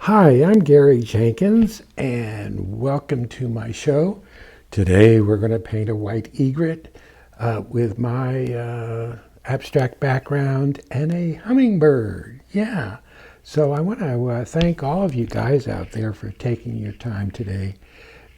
Hi, I'm Gary Jenkins, and welcome to my show. Today we're going to paint a white egret with my abstract background and a hummingbird. Yeah, so I want to thank all of you guys out there for taking your time today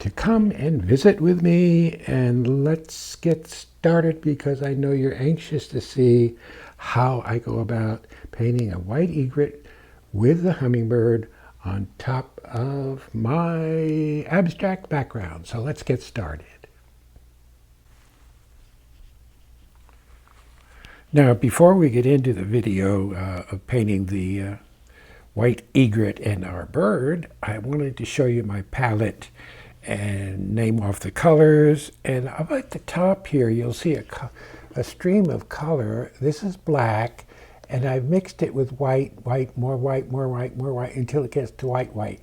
to come and visit with me, and let's get started because I know you're anxious to see how I go about painting a white egret with the hummingbird on top of my abstract background. So let's get started. Now, before we get into the video of painting the white egret and our bird, I wanted to show you my palette and name off the colors. And up at the top here, you'll see a stream of color. This is black. And I've mixed it with white, more white, more white, more white, until it gets to white.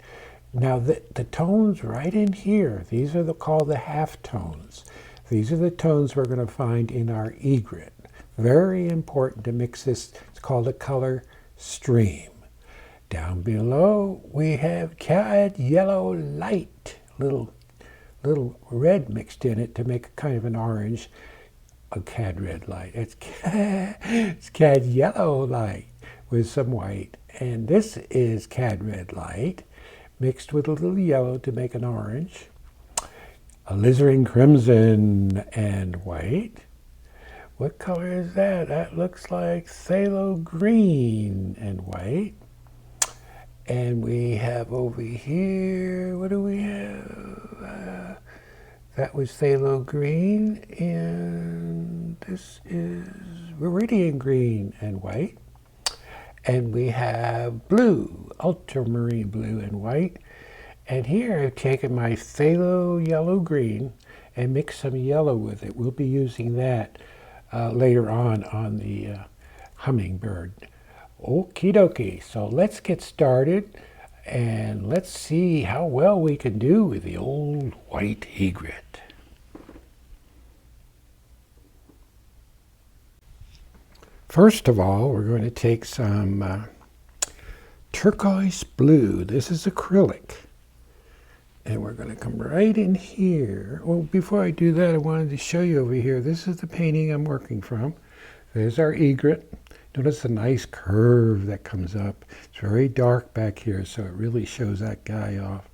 Now the tones right in here, these are called the half tones. These are the tones we're going to find in our egret. Very important to mix this. It's called a color stream. Down below we have cad yellow light, little red mixed in it to make a kind of an orange. A cad red light. It's cad yellow light with some white. And this is cad red light mixed with a little yellow to make an orange. Alizarin crimson and white. What color is that? That looks like phthalo green and white. And we have over here, what do we have? That was phthalo green, and this is viridian green and white. And we have blue, ultramarine blue and white. And here I've taken my phthalo yellow green and mixed some yellow with it. We'll be using that later on the hummingbird. Okie dokie, so let's get started. And let's see how well we can do with the old white egret. First of all, we're going to take some turquoise blue. This is acrylic. And we're going to come right in here. Well, before I do that, I wanted to show you over here. This is the painting I'm working from. There's our egret. Notice the nice curve that comes up. It's very dark back here, so it really shows that guy off.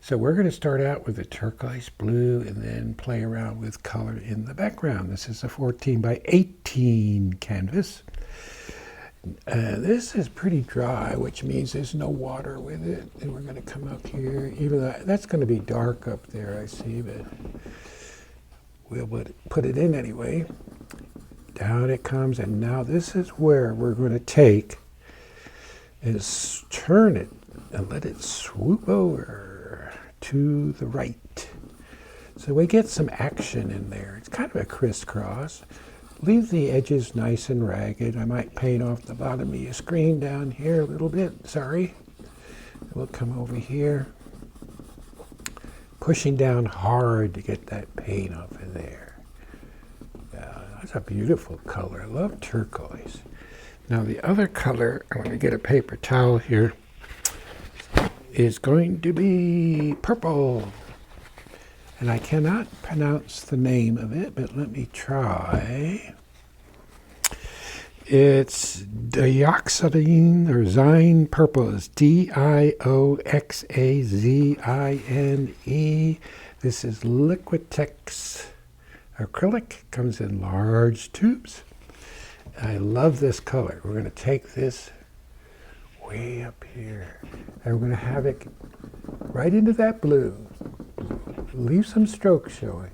So we're going to start out with a turquoise blue and then play around with color in the background. This is a 14 by 18 canvas. This is pretty dry, which means there's no water with it. And we're going to come up here. Even though that's going to be dark up there, I see, but we'll put it in anyway. Down it comes, and now this is where we're going to take and turn it and let it swoop over to the right. So we get some action in there. It's kind of a crisscross. Leave the edges nice and ragged. I might paint off the bottom of your screen down here a little bit. Sorry. We'll come over here. Pushing down hard to get that paint off of there. That's a beautiful color. I love turquoise. Now the other color, I'm going to get a paper towel here, is going to be purple. And I cannot pronounce the name of it, but let me try. It's dioxazine or zine purple. It's Dioxazine. This is Liquitex acrylic. Comes in large tubes. I love this color. We're going to take this way up here and we're going to have it right into that blue. Leave some strokes showing.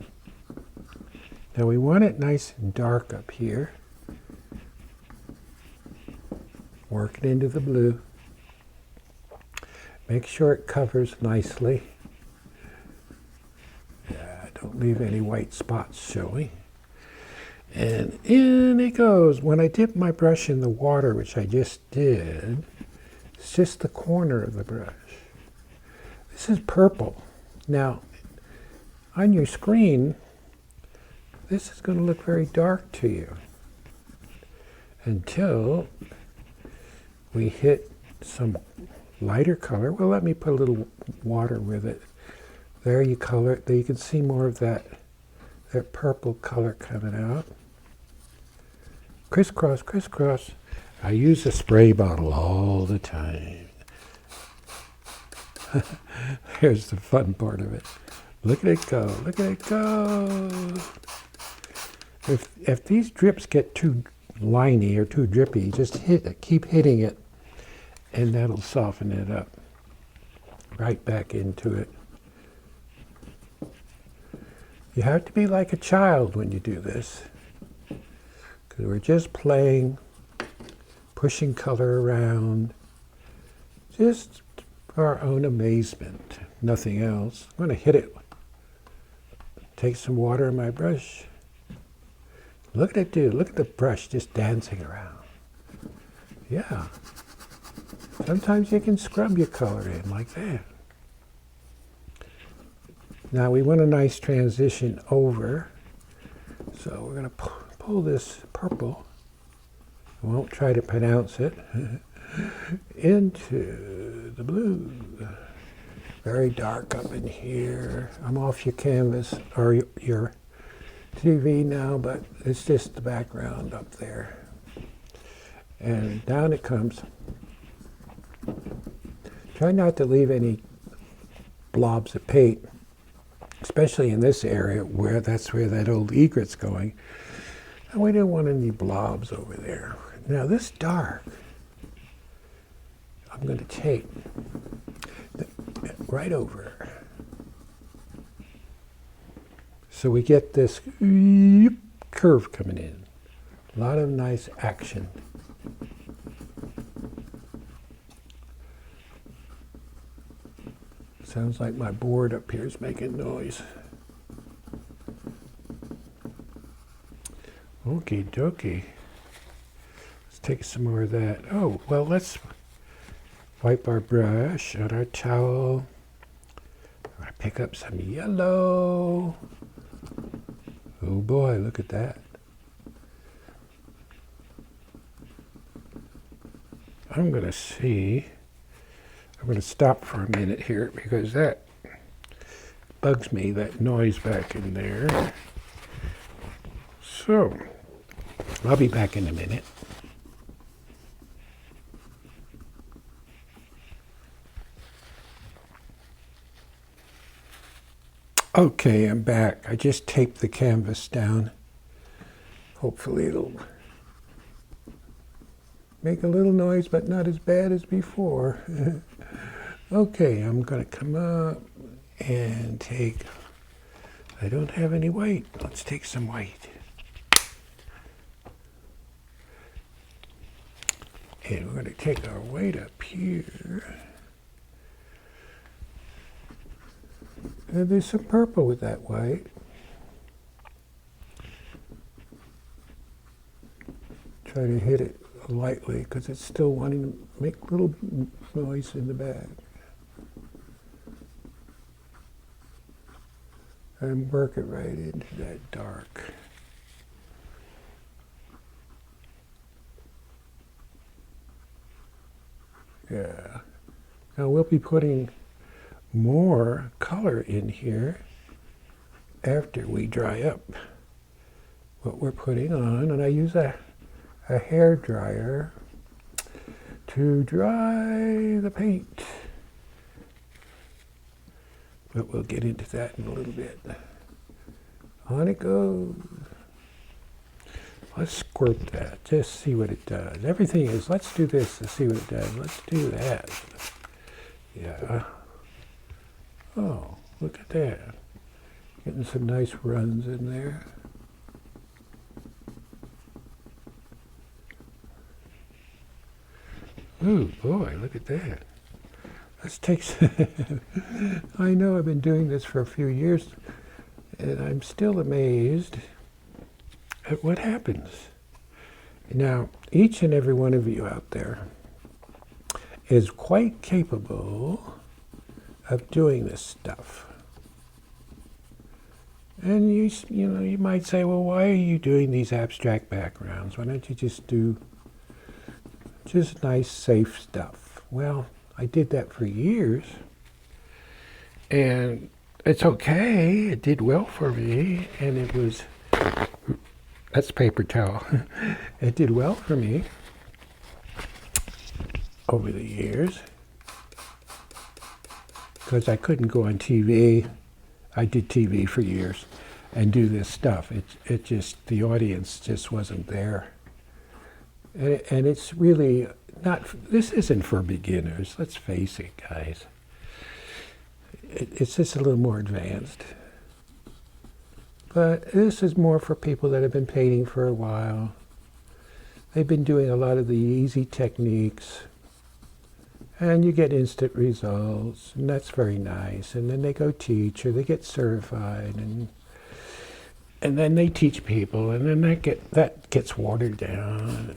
Now we want it nice and dark up here. Work it into the blue. Make sure it covers nicely. Don't leave any white spots showing. And in it goes. When I dip my brush in the water, which I just did, it's just the corner of the brush. This is purple. Now, on your screen, this is going to look very dark to you until we hit some lighter color. Well, let me put a little water with it. There you color it. There you can see more of that purple color coming out. Crisscross, crisscross. I use a spray bottle all the time. Here's the fun part of it. Look at it go, look at it go. If these drips get too liney or too drippy, just hit it, keep hitting it, and that'll soften it up. Right back into it. You have to be like a child when you do this, because we're just playing, pushing color around, just for our own amazement, nothing else. I'm going to hit it. Take some water in my brush. Look at it do. Look at the brush just dancing around. Yeah. Sometimes you can scrub your color in like that. Now we want a nice transition over. So we're going to pull this purple, I won't try to pronounce it, into the blue. Very dark up in here. I'm off your canvas or your TV now, but it's just the background up there. And down it comes. Try not to leave any blobs of paint, especially in this area where that's where that old egret's going. And we don't want any blobs over there. Now this dark, I'm going to take right over. So we get this curve coming in. A lot of nice action. Sounds like my board up here is making noise. Okie dokie. Let's take some more of that. Oh, well, let's wipe our brush on our towel. I'm going to pick up some yellow. Oh boy, look at that. I'm going to see. I'm going to stop for a minute here because that bugs me, that noise back in there. So, I'll be back in a minute. Okay, I'm back. I just taped the canvas down. Hopefully it'll make a little noise, but not as bad as before. Okay, I'm going to come up and take, I don't have any white. Let's take some white. And we're going to take our white up here. And there's some purple with that white. Try to hit it lightly because it's still wanting to make little noise in the bag. And work it right into that dark. Yeah. Now we'll be putting more color in here after we dry up what we're putting on. And I use a hair dryer to dry the paint. But we'll get into that in a little bit. On it goes. Let's squirt that, just see what it does. Everything is, let's do this to see what it does. Let's do that. Yeah. Oh, look at that. Getting some nice runs in there. Ooh, boy, look at that. Let's take some I know I've been doing this for a few years, and I'm still amazed at what happens. Now, each and every one of you out there is quite capable of doing this stuff. And you might say, well, why are you doing these abstract backgrounds? Why don't you just do just nice, safe stuff? Well, I did that for years. And it's okay. It did well for me. And it was, that's paper towel. It did well for me over the years. Because I couldn't go on TV. I did TV for years and do this stuff. It just, the audience just wasn't there. And it's really not, this isn't for beginners. Let's face it, guys. It's just a little more advanced. But this is more for people that have been painting for a while. They've been doing a lot of the easy techniques. And you get instant results, and that's very nice. And then they go teach, or they get certified, and then they teach people, and then that gets watered down.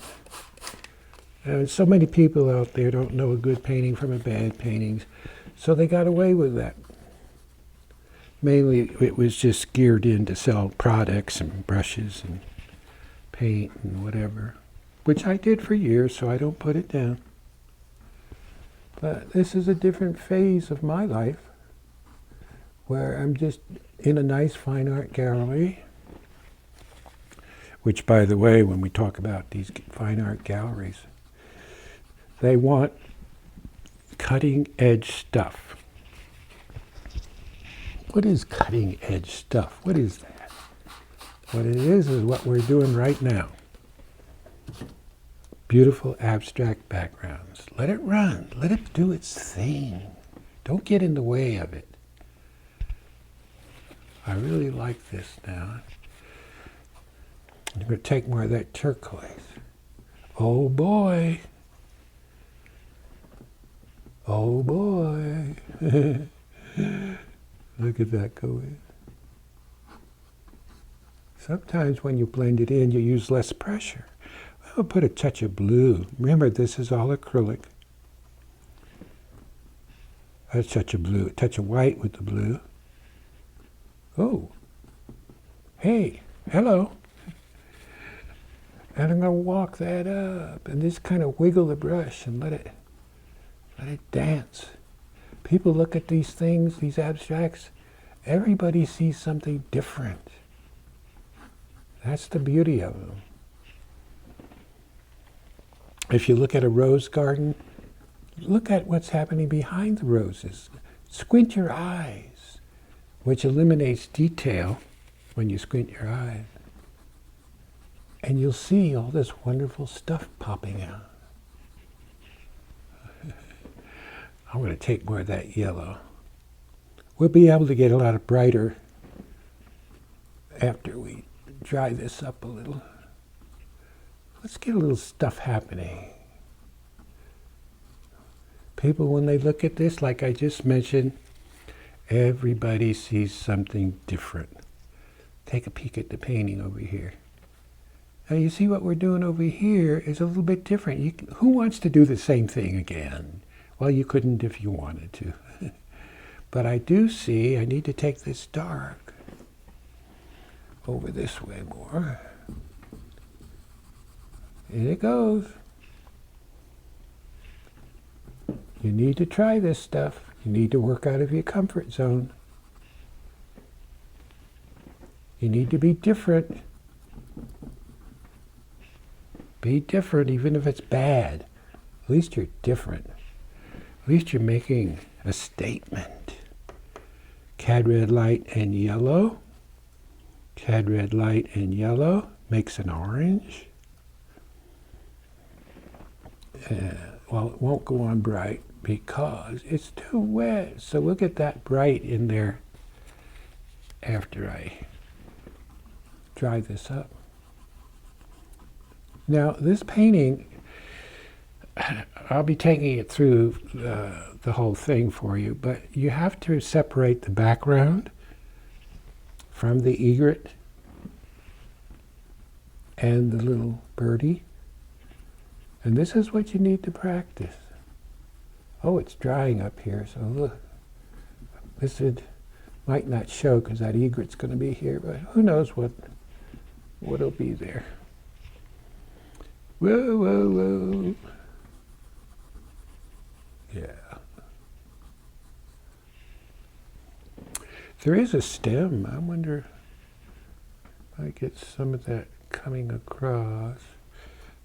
And so many people out there don't know a good painting from a bad painting, so they got away with that. Mainly, it was just geared in to sell products and brushes and paint and whatever, which I did for years, so I don't put it down. But this is a different phase of my life, where I'm just in a nice fine art gallery, which, by the way, when we talk about these fine art galleries, they want cutting edge stuff. What is cutting edge stuff? What is that? What it is what we're doing right now. Beautiful abstract backgrounds. Let it run. Let it do its thing. Don't get in the way of it. I really like this now. I'm going to take more of that turquoise. Oh boy. Oh boy. Look at that go in. Sometimes when you blend it in, you use less pressure. I'll put a touch of blue. Remember, this is all acrylic. A touch of blue, a touch of white with the blue. Oh, hey, hello. And I'm going to walk that up and just kind of wiggle the brush and let it dance. People look at these things, these abstracts, everybody sees something different. That's the beauty of them. If you look at a rose garden, look at what's happening behind the roses. Squint your eyes, which eliminates detail when you squint your eyes. And you'll see all this wonderful stuff popping out. I'm going to take more of that yellow. We'll be able to get a lot brighter after we dry this up a little. Let's get a little stuff happening. People, when they look at this, like I just mentioned, everybody sees something different. Take a peek at the painting over here. Now you see what we're doing over here is a little bit different. Who wants to do the same thing again? Well, you couldn't if you wanted to. But I do see I need to take this dark over this way more. In it goes. You need to try this stuff. You need to work out of your comfort zone. You need to be different. Be different even if it's bad. At least you're different. At least you're making a statement. Cad red light and yellow. Cad red light and yellow makes an orange. Well, it won't go on bright because it's too wet. So we'll get that bright in there after I dry this up. Now, this painting, I'll be taking it through the whole thing for you, but you have to separate the background from the egret and the little birdie. And this is what you need to practice. Oh, it's drying up here, so look. This might not show because that egret's going to be here, but who knows what'll be there. Whoa, whoa, whoa. Yeah. There is a stem. I wonder if I get some of that coming across.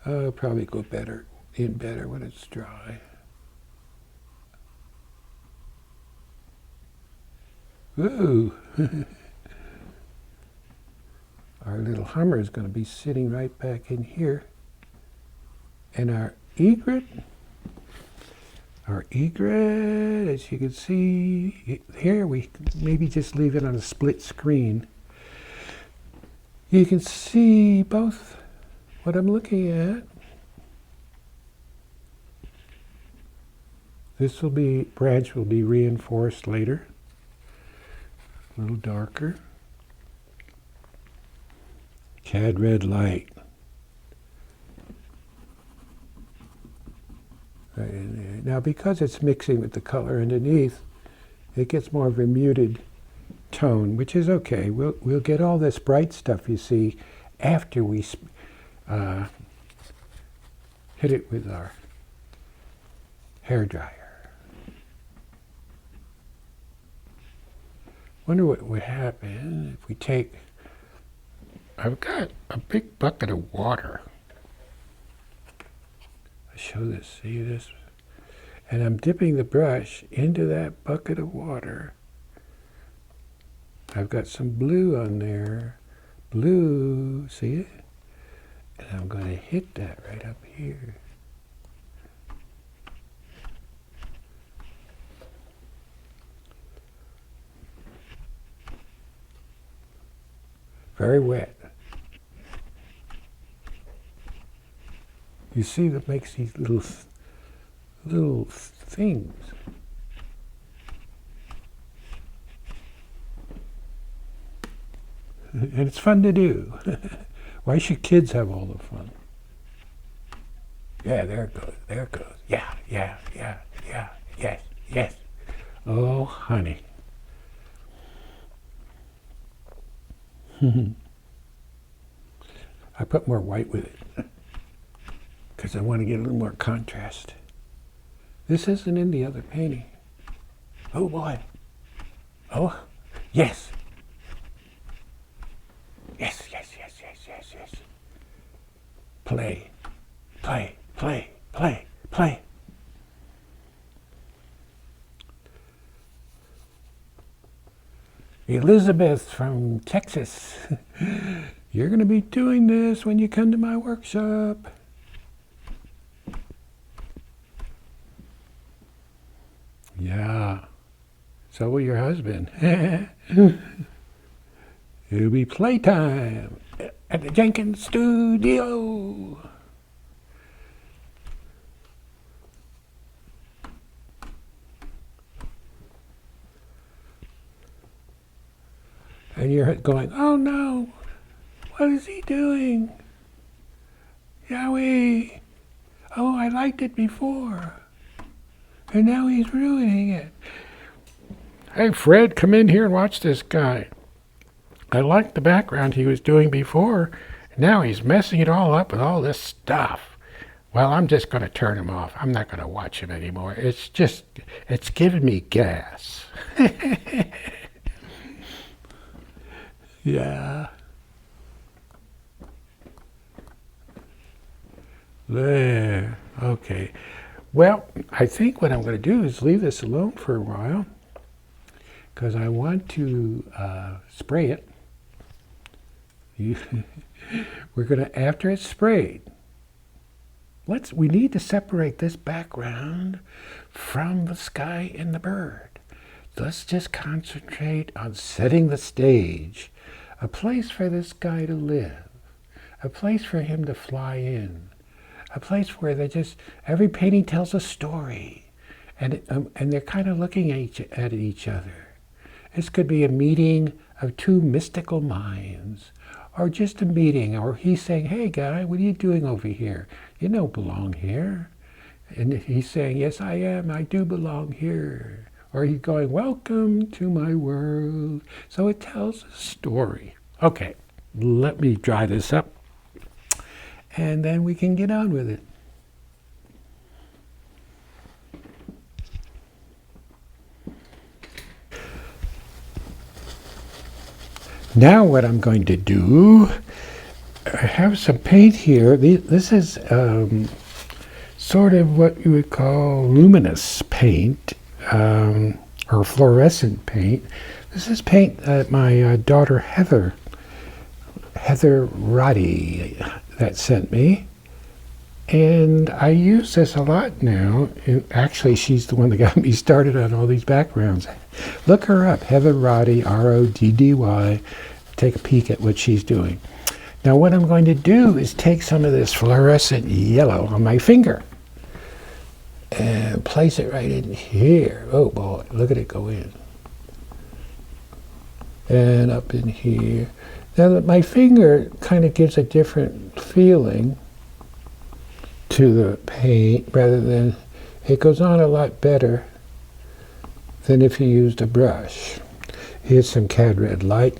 It'll probably go better when it's dry. Ooh! Our little hummer is going to be sitting right back in here. And our egret, as you can see here, we maybe just leave it on a split screen. You can see both what I'm looking at. This branch will be reinforced later, a little darker. Cad red light. Right in there. Now, because it's mixing with the color underneath, it gets more of a muted tone, which is okay. We'll get all this bright stuff you see after we hit it with our hair dryer. Wonder what would happen if we take. I've got a big bucket of water. I show this, see this? And I'm dipping the brush into that bucket of water. I've got some blue on there. Blue, see it? And I'm going to hit that right up here. Very wet. You see that makes these little things. And it's fun to do. Why should kids have all the fun? Yeah, there it goes. There it goes. Yeah, yeah, yeah, yeah, yes, yes. Oh, honey. I put more white with it because I want to get a little more contrast. This isn't in the other painting. Oh boy. Oh, yes. Yes, yes, yes, yes, yes, yes. Play, play, play, play, play. Elizabeth from Texas. You're going to be doing this when you come to my workshop. Yeah. So will your husband. It'll be playtime at the Jenkins studio. And you're going, oh no, what is he doing? Yowie, oh, I liked it before. And now he's ruining it. Hey, Fred, come in here and watch this guy. I liked the background he was doing before. Now he's messing it all up with all this stuff. Well, I'm just going to turn him off. I'm not going to watch him anymore. It's giving me gas. Yeah. There. Okay. Well, I think what I'm going to do is leave this alone for a while because I want to spray it. We're going to, after it's sprayed, we need to separate this background from the sky and the bird. Let's just concentrate on setting the stage. A place for this guy to live, a place for him to fly in, a place where every painting tells a story, and they're kind of looking at each other. This could be a meeting of two mystical minds, or just a meeting, or he's saying, hey guy, what are you doing over here? You don't belong here. And he's saying, yes I am, I do belong here. Or he's going, welcome to my world. So it tells a story. Okay, let me dry this up, and then we can get on with it. Now what I'm going to do, I have some paint here. This is sort of what you would call luminous paint, or fluorescent paint. This is paint that my daughter Heather Roddy that sent me. And I use this a lot now. And actually, she's the one that got me started on all these backgrounds. Look her up, Heather Roddy, R-O-D-D-Y. Take a peek at what she's doing. Now what I'm going to do is take some of this fluorescent yellow on my finger and place it right in here. Oh boy, look at it go in. And up in here. Now my finger kind of gives a different feeling to the paint, rather than, it goes on a lot better than if you used a brush. Here's some cad red light,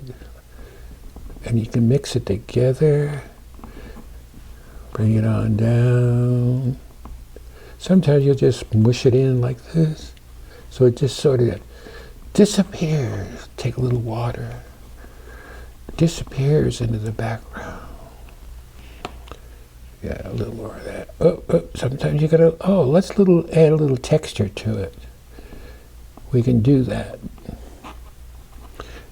and you can mix it together, bring it on down. Sometimes you'll just mush it in like this, so it just sort of disappears. Take a little water, disappears into the background. Yeah, a little more of that. Oh, sometimes you gotta, let's add a little texture to it. We can do that.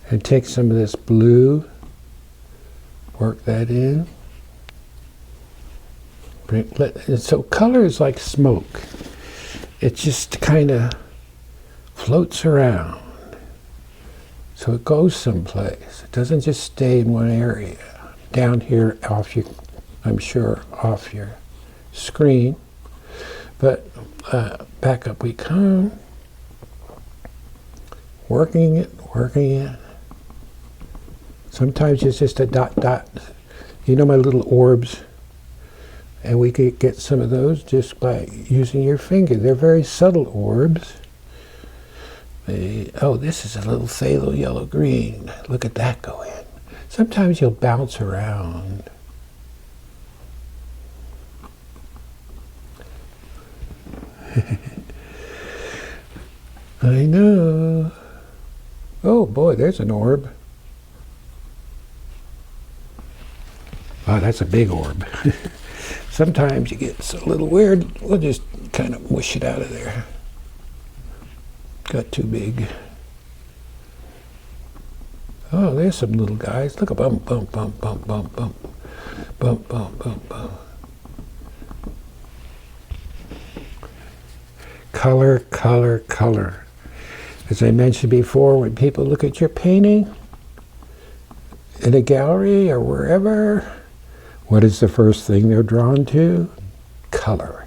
And take some of this blue, work that in. So color is like smoke. It just kind of floats around. So it goes someplace. It doesn't just stay in one area. Down here off your, I'm sure, off your screen. But back up we come. Working it. Sometimes it's just a dot. You know my little orbs? And we could get some of those just by using your finger. They're very subtle orbs. This is a little phthalo yellow green. Look at that go in. Sometimes you'll bounce around. I know. Oh boy, there's an orb. Oh, that's a big orb. Sometimes you get a little weird. We'll just kind of mush it out of there. Got too big. Oh, there's some little guys. Look, a bump. Color. As I mentioned before, when people look at your painting in a gallery or wherever, what is the first thing they're drawn to? Color.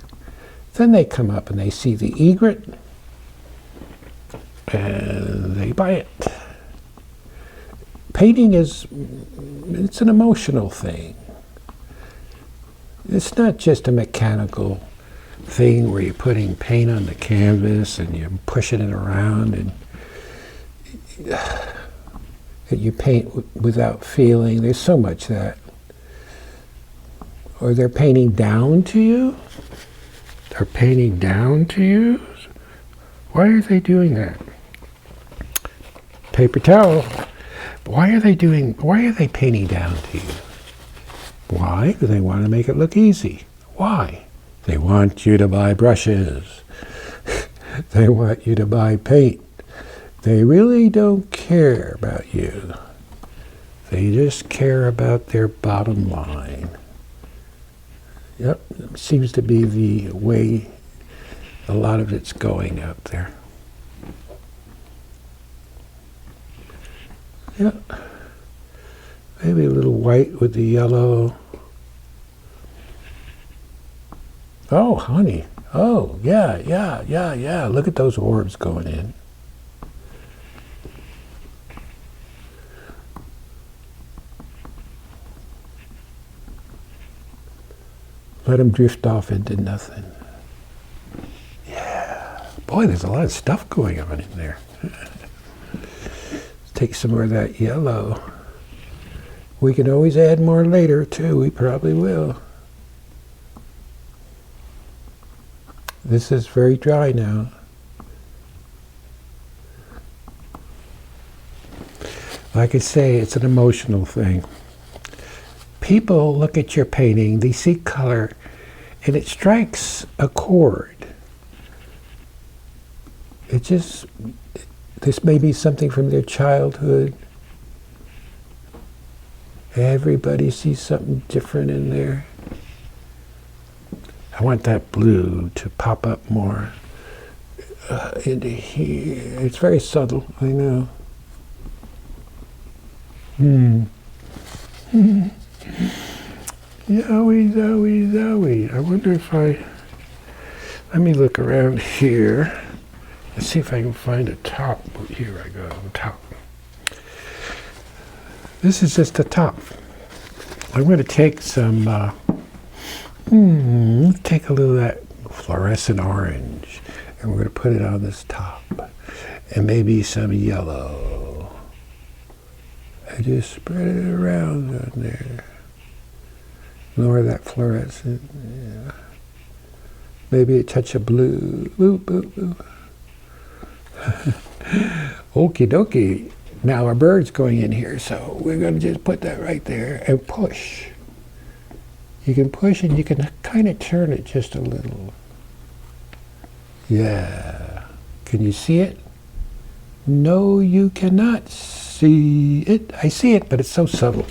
Then they come up and they see the egret and they buy it. Painting it's an emotional thing. It's not just a mechanical thing where you're putting paint on the canvas and you're pushing it around and you paint without feeling. There's so much that. Or they're painting down to you. They're painting down to you. Why are they doing that? Paper towel. Why are they painting down to you? Why? Because they want to make it look easy. Why? They want you to buy brushes. They want you to buy paint. They really don't care about you. They just care about their bottom line. Yep, seems to be the way a lot of it's going out there. Yep. Maybe a little white with the yellow. Oh, honey. Oh, yeah. Look at those orbs going in. Let them drift off into nothing. Yeah. Boy, there's a lot of stuff going on in there. Take some more of that yellow. We can always add more later, too. We probably will. This is very dry now. Like I say, it's an emotional thing. People look at your painting, they see color, and it strikes a chord. This may be something from their childhood. Everybody sees something different in there. I want that blue to pop up more into here. It's very subtle, I know. Yowie, zowie, zowie. I wonder if let me look around here and see if I can find a top. Here I go, top. This is just the top. I'm going to take some, take a little of that fluorescent orange, and we're going to put it on this top. And maybe some yellow. I just spread it around on there. More of that fluorescent, yeah. Maybe a touch of blue. Boop, boop, boop. Okie dokie. Now our bird's going in here, so we're going to just put that right there and push. You can push and you can kind of turn it just a little. Yeah. Can you see it? No, you cannot see it. I see it, but it's so subtle.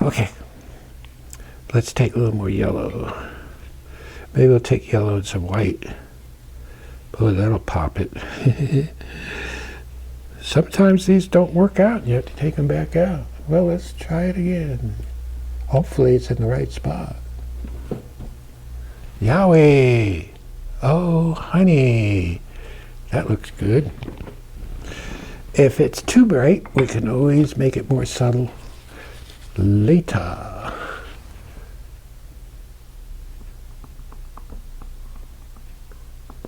Okay. Let's take a little more yellow. Maybe we'll take yellow and some white. Oh, that'll pop it. Sometimes these don't work out and you have to take them back out. Well, let's try it again. Hopefully it's in the right spot. Yowie! Oh, honey. That looks good. If it's too bright, we can always make it more subtle later.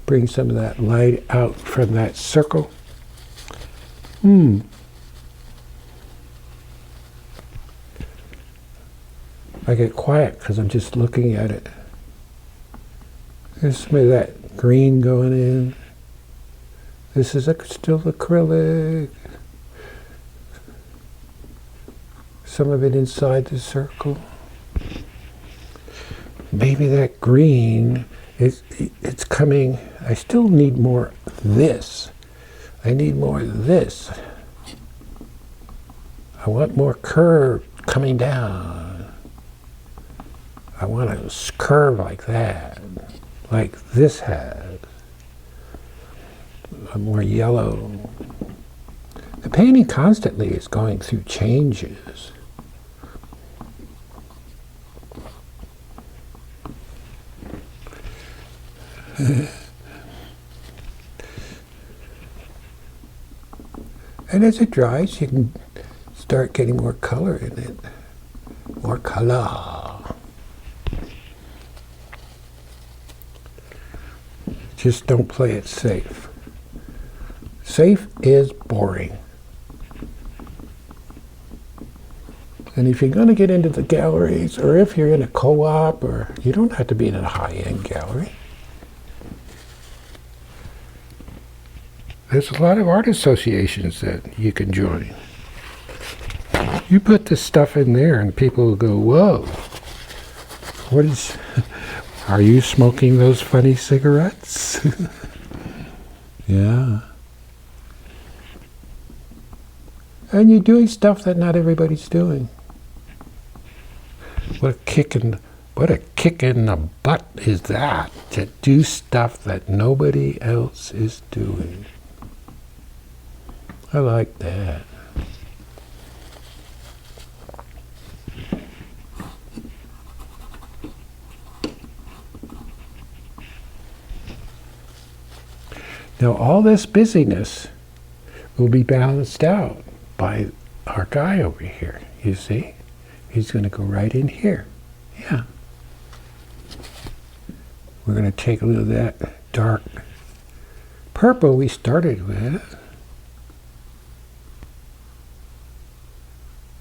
Bring some of that light out from that circle. I get quiet because I'm just looking at it. There's some of that green going in. This is still acrylic. Some of it inside the circle. Maybe that green, it's coming. I still need more of this. I need more of this. I want more curve coming down. I want a curve like that, like this has. More yellow. The painting constantly is going through changes. And as it dries, you can start getting more color in it. More color. Just don't play it safe. Safe is boring. And if you're going to get into the galleries, or if you're in a co-op, or you don't have to be in a high-end gallery. There's a lot of art associations that you can join. You put this stuff in there and people will go, whoa, are you smoking those funny cigarettes? Yeah. And you're doing stuff that not everybody's doing. What a kick in the butt is that, to do stuff that nobody else is doing. I like that. Now all this busyness will be balanced out by our guy over here. You see? He's going to go right in here. Yeah. We're going to take a little of that dark purple we started with.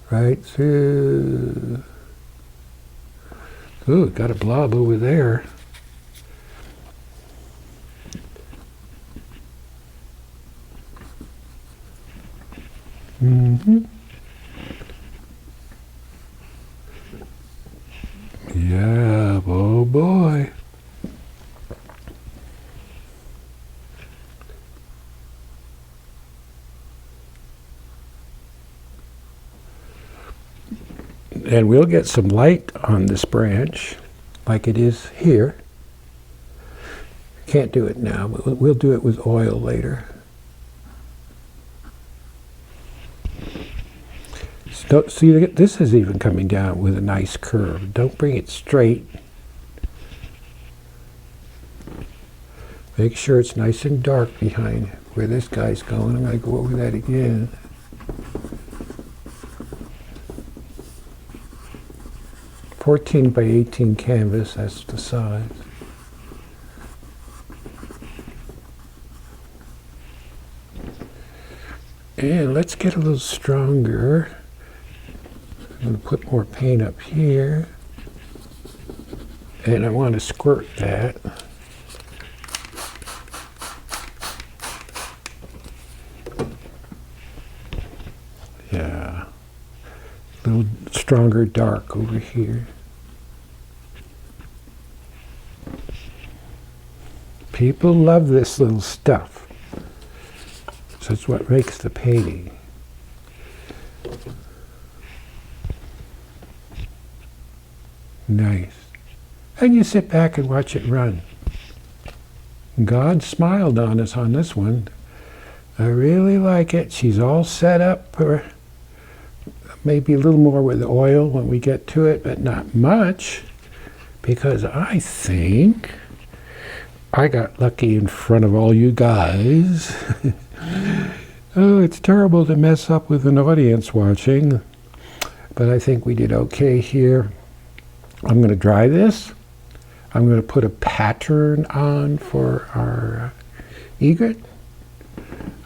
Right through. Ooh, got a blob over there. Mm-hmm. Yeah, oh boy. And we'll get some light on this branch like it is here. Can't do it now, but we'll do it with oil later. So, see, this is even coming down with a nice curve. Don't bring it straight. Make sure it's nice and dark behind where this guy's going. I'm going to go over that again. .14 by 18 canvas, that's the size. And let's get a little stronger. I'm going to put more paint up here. And I want to squirt that. Yeah. A little stronger dark over here. People love this little stuff. So it's what makes the painting. Nice. And you sit back and watch it run. God smiled on us on this one. I really like it. She's all set up for maybe a little more with the oil when we get to it, but not much, because I think I got lucky in front of all you guys. Oh, it's terrible to mess up with an audience watching, but I think we did okay here. I'm going to dry this. I'm going to put a pattern on for our egret.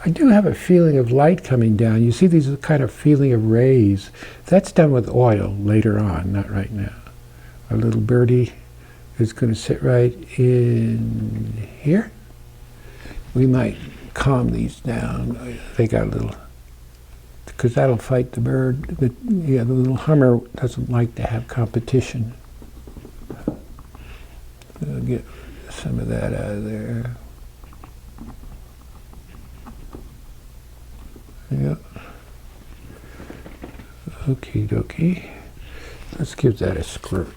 I do have a feeling of light coming down. You see these kind of feeling of rays. That's done with oil later on, not right now. Our little birdie is going to sit right in here. We might calm these down. They got a little, because that'll fight the bird. The little hummer doesn't like to have competition. I'll get some of that out of there. Yep. Okie dokie. Let's give that a squirt.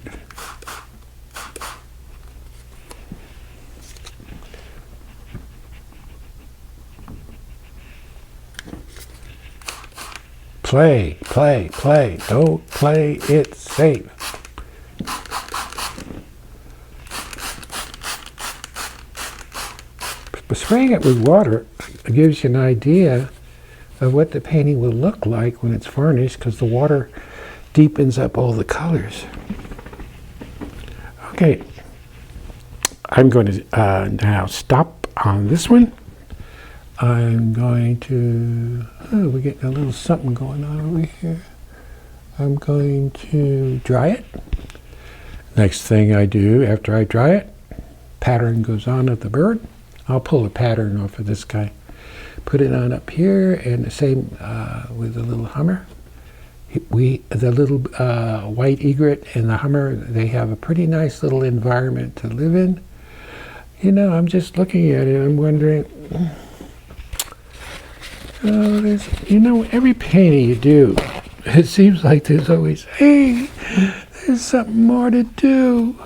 Play, play, play. Don't play it safe. But spraying it with water gives you an idea of what the painting will look like when it's varnished, because the water deepens up all the colors. Okay, I'm going to now stop on this one. I'm going to, oh, we're getting a little something going on over here. I'm going to dry it. Next thing I do after I dry it, pattern goes on of the bird. I'll pull a pattern off of this guy. Put it on up here, and the same with the little hummer. The little white egret and the hummer, they have a pretty nice little environment to live in. You know, I'm just looking at it, I'm wondering, you know, every painting you do, it seems like there's always, hey, there's something more to do.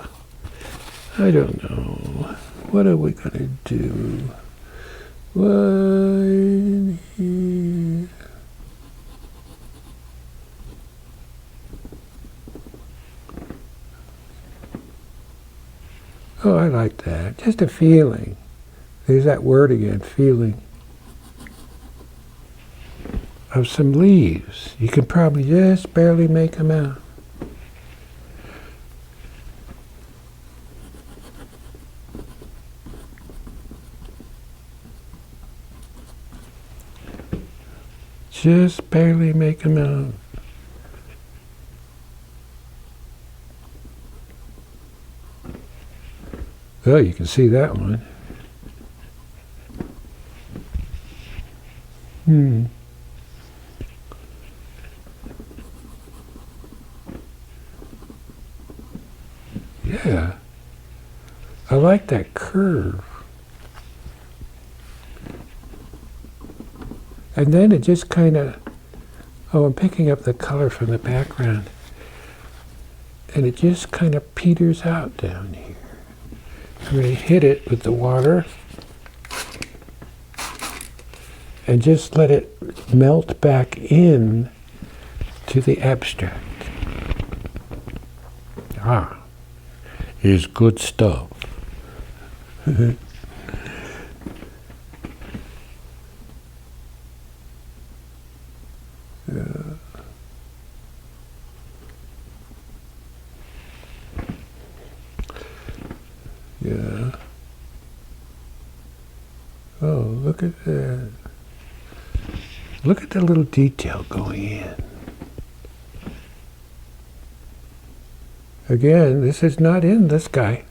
I don't know. What are we going to do? One here. Oh, I like that. Just a feeling. There's that word again, feeling. Of some leaves. You can probably just barely make them out. Just barely make them out. Oh, you can see that one. Yeah. I like that curve. And then it just kind of, oh, I'm picking up the color from the background. And it just kind of peters out down here. I'm going to hit it with the water and just let it melt back in to the abstract. Ah, is good stuff. Yeah. Oh, look at that. Look at the little detail going in. Again, this is not in this guy.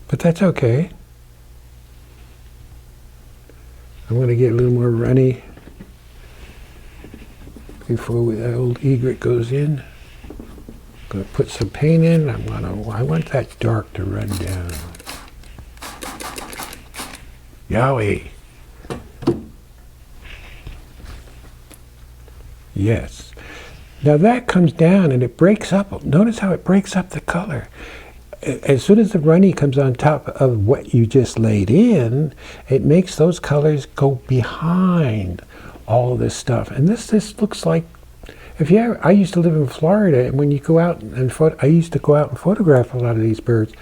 But that's okay. I'm going to get a little more runny before that old egret goes in. I'm going to put some paint in. I want that dark to run down. Yowie. Yes. Now that comes down and it breaks up. Notice how it breaks up the color. As soon as the runny comes on top of what you just laid in, it makes those colors go behind all of this stuff. And this looks like, I used to live in Florida, and when you go out and I used to go out and photograph a lot of these birds,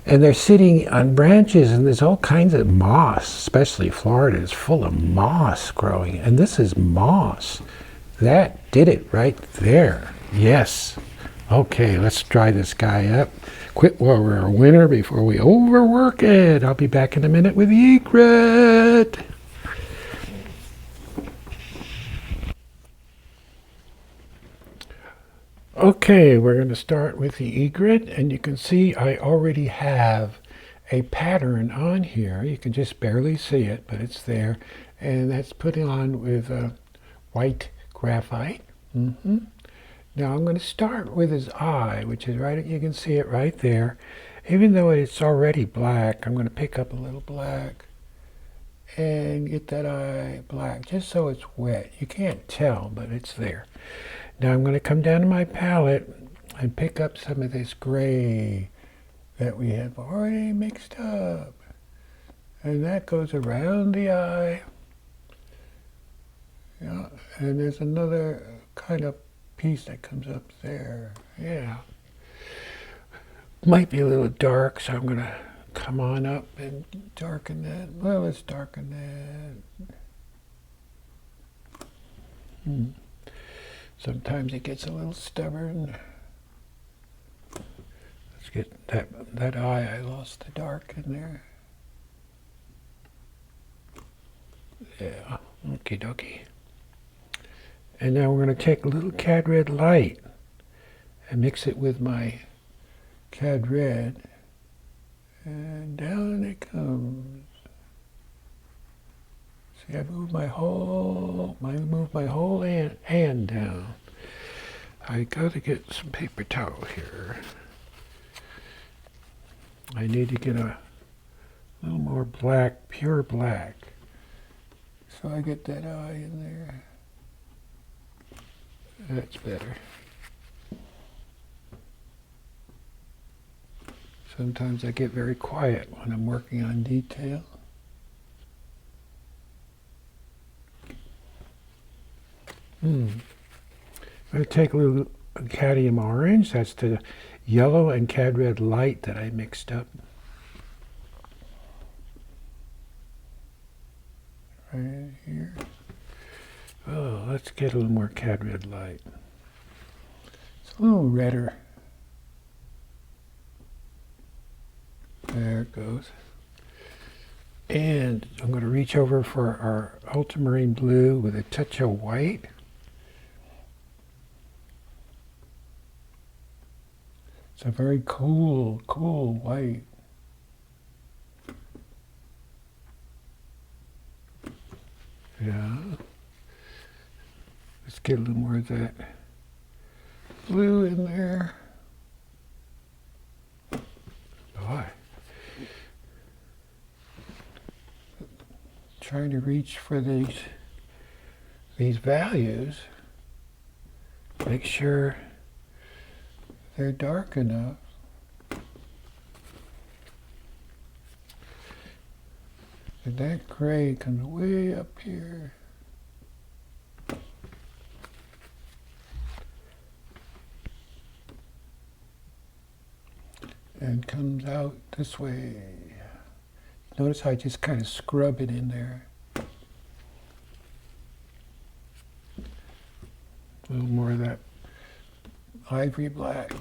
and they're sitting on branches, and there's all kinds of moss, especially Florida is full of moss growing, and this is moss. That did it right there. Yes. Okay, let's dry this guy up. Quit while we're a winner before we overwork it. I'll be back in a minute with EGRET. Okay, we're going to start with the egret, and you can see I already have a pattern on here. You can just barely see it, but it's there, and that's put on with white graphite. Now I'm going to start with his eye, which is right, you can see it right there. Even though it's already black, I'm going to pick up a little black and get that eye black, just so it's wet. You can't tell, but it's there. Now I'm going to come down to my palette and pick up some of this gray that we have already mixed up. And that goes around the eye. Yeah, and there's another kind of piece that comes up there. Yeah. Might be a little dark, so I'm going to come on up and darken that. Well, let's darken that. Sometimes it gets a little stubborn. Let's get that eye. I lost the dark in there. Yeah, okie dokie. And now we're going to take a little cad red light and mix it with my cad red. And down it comes. See, I moved my whole hand down. I got to get some paper towel here. I need to get a little more black, pure black. So I get that eye in there. That's better. Sometimes I get very quiet when I'm working on detail. I'm going to take a little cadmium orange. That's the yellow and cad red light that I mixed up. Right here. Oh, let's get a little more cad red light. It's a little redder. There it goes. And I'm going to reach over for our ultramarine blue with a touch of white. It's a very cool white. Yeah. Let's get a little more of that blue in there. trying to reach for these values. Make sure they're dark enough. And that gray comes way up here. And comes out this way. Notice how I just kind of scrub it in there. A little more of that ivory black.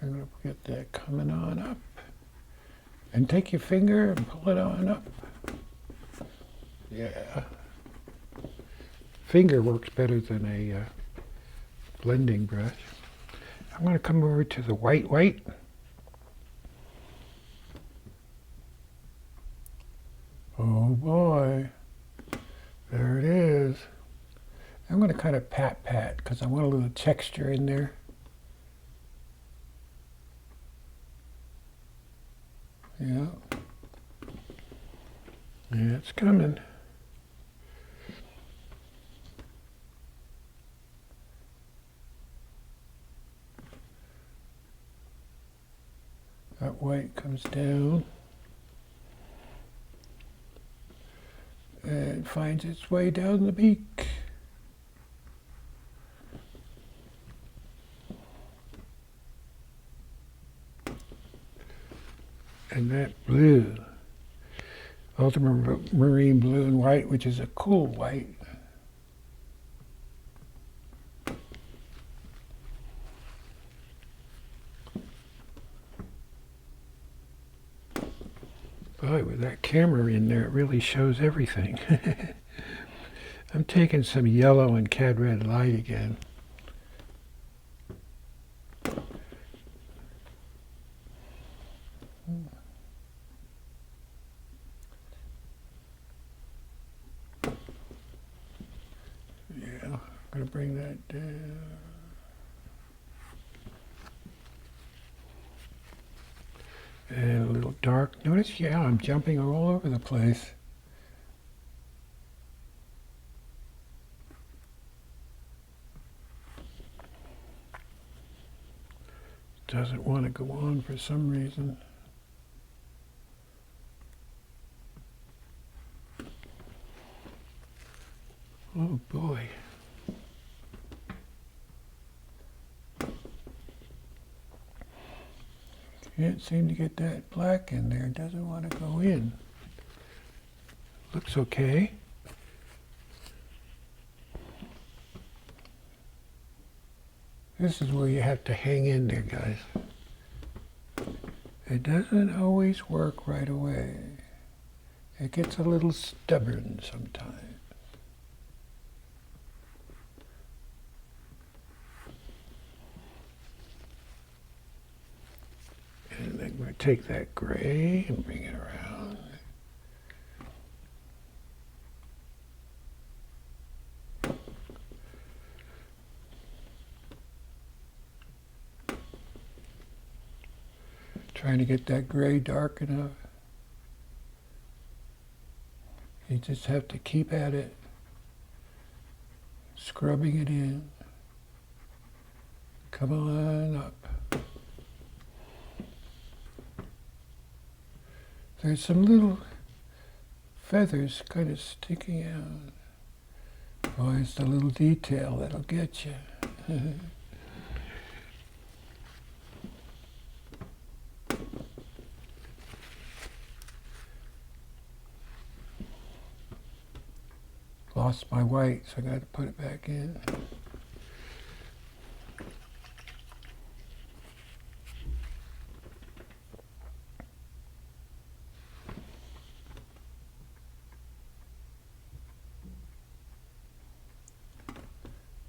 I'm going to get that coming on up. And take your finger and pull it on up. Yeah. Finger works better than a blending brush. I'm going to come over to the white. Oh boy. There it is. I'm going to kind of pat because I want a little texture in there. Yeah. Yeah, it's coming. That white comes down and finds its way down the beak. And that blue, ultramarine blue and white, which is a cool white. Boy, with that camera in there, it really shows everything. I'm taking some yellow and cad red light again. Yeah, I'm going to bring that down. And a little dark. Notice, yeah, I'm jumping all over the place. Doesn't want to go on for some reason. Oh boy. Can't seem to get that black in there. It doesn't want to go in. Looks okay. This is where you have to hang in there, guys. It doesn't always work right away. It gets a little stubborn sometimes. And then we're going to take that gray and bring it around. Trying to get that gray dark enough. You just have to keep at it, scrubbing it in. Come on up. There's some little feathers kind of sticking out. Boy, it's the little detail that'll get you. Lost my white, so I got to put it back in.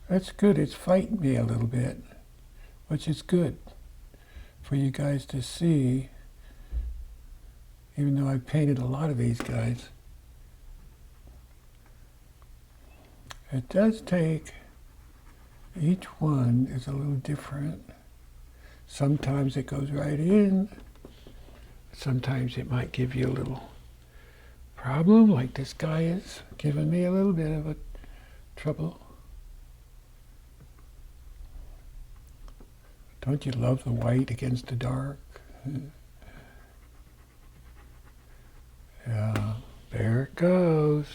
That's good. It's fighting me a little bit, which is good for you guys to see, even though I've painted a lot of these guys. It does take, each one is a little different. Sometimes it goes right in. Sometimes it might give you a little problem, like this guy is giving me a little bit of a trouble. Don't you love the white against the dark? Yeah, there it goes.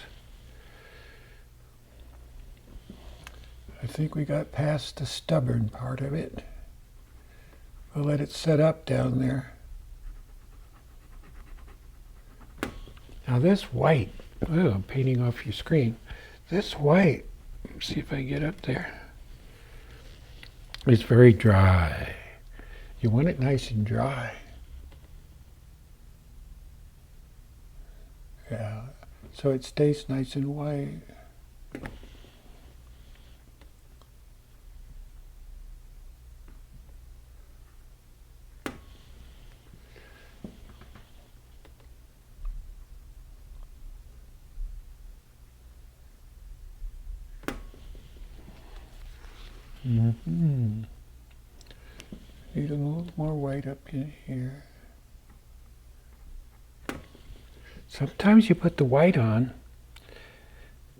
I think we got past the stubborn part of it. We'll let it set up down there. Now this white, oh, I'm painting off your screen. This white, let's see if I can get up there. It's very dry. You want it nice and dry. Yeah, so it stays nice and white. Mm-hmm. Need a little more white up in here. Sometimes you put the white on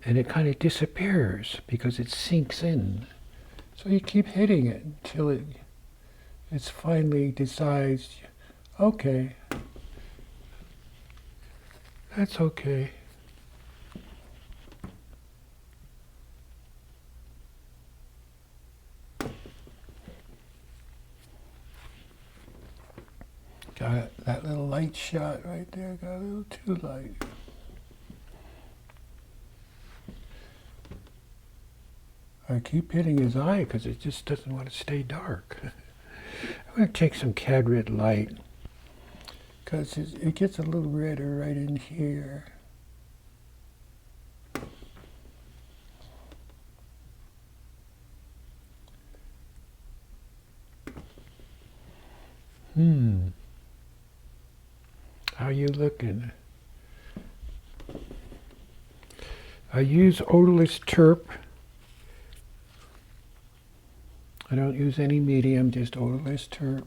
and it kind of disappears because it sinks in. So you keep hitting it until it finally decides, okay, that's okay. Got that little light shot right there, got a little too light. I keep hitting his eye because it just doesn't want to stay dark. I'm going to take some cad red light because it gets a little redder right in here. How you looking? I use odorless terp. I don't use any medium, just odorless terp.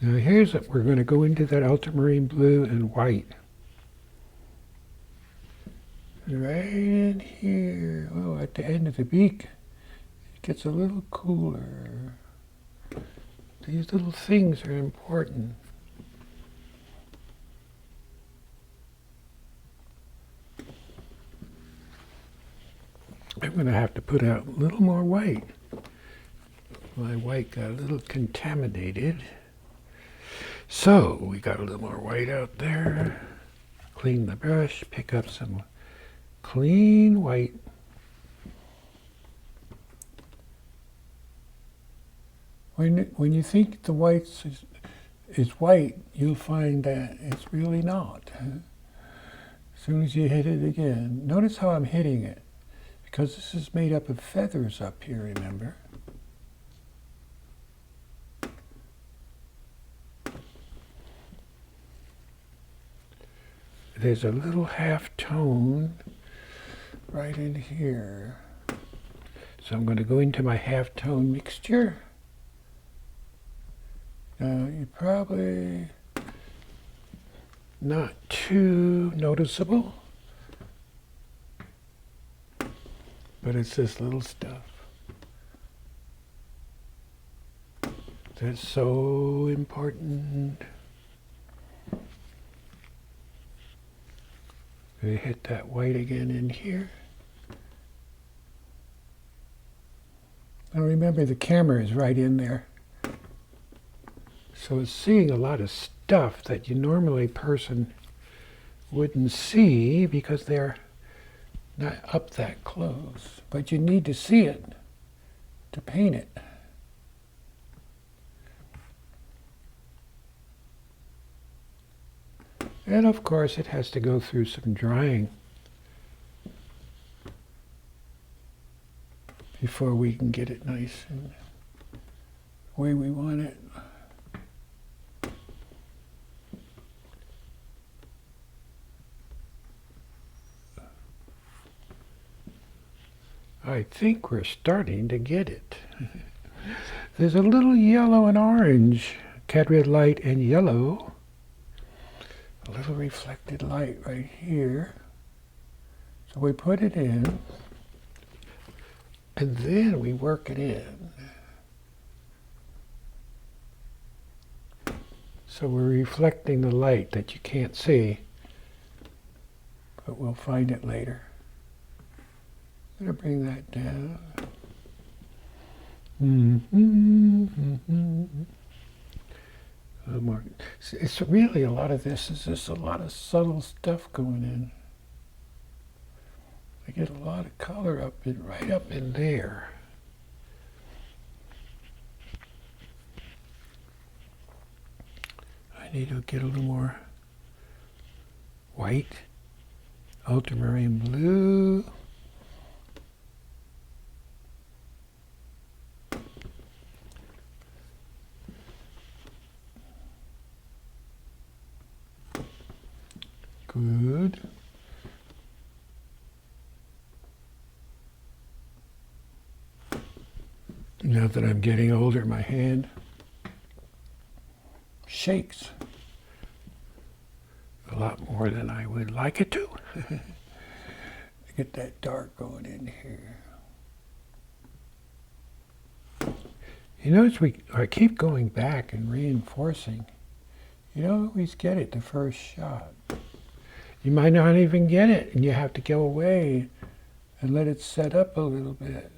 Now here's what we're going to go into that ultramarine blue and white. Right in here. Oh, at the end of the beak, it gets a little cooler. These little things are important. I'm going to have to put out a little more white. My white got a little contaminated. So we got a little more white out there. Clean the brush, pick up some clean white. When you think the white is white, you'll find that it's really not. As soon as you hit it again. Notice how I'm hitting it, because this is made up of feathers up here, remember? There's a little half tone right in here. So I'm going to go into my half tone mixture. Now you probably not too noticeable, but it's this little stuff that's so important. We hit that white again in here. Now remember, the camera is right in there. So it's seeing a lot of stuff that you normally person wouldn't see because they're not up that close. But you need to see it to paint it. And of course it has to go through some drying before we can get it nice and way we want it. I think we're starting to get it. There's a little yellow and orange, cat red light and yellow. A little reflected light right here. So we put it in, and then we work it in. So we're reflecting the light that you can't see, but we'll find it later. I'm going to bring that down. A little more. It's really a lot of this is just a lot of subtle stuff going in. I get a lot of color up in, right up in there. I need to get a little more white, ultramarine blue. Good. Now that I'm getting older, my hand shakes a lot more than I would like it to. Get that dark going in here. You notice I keep going back and reinforcing. You don't always get it the first shot. You might not even get it, and you have to go away and let it set up a little bit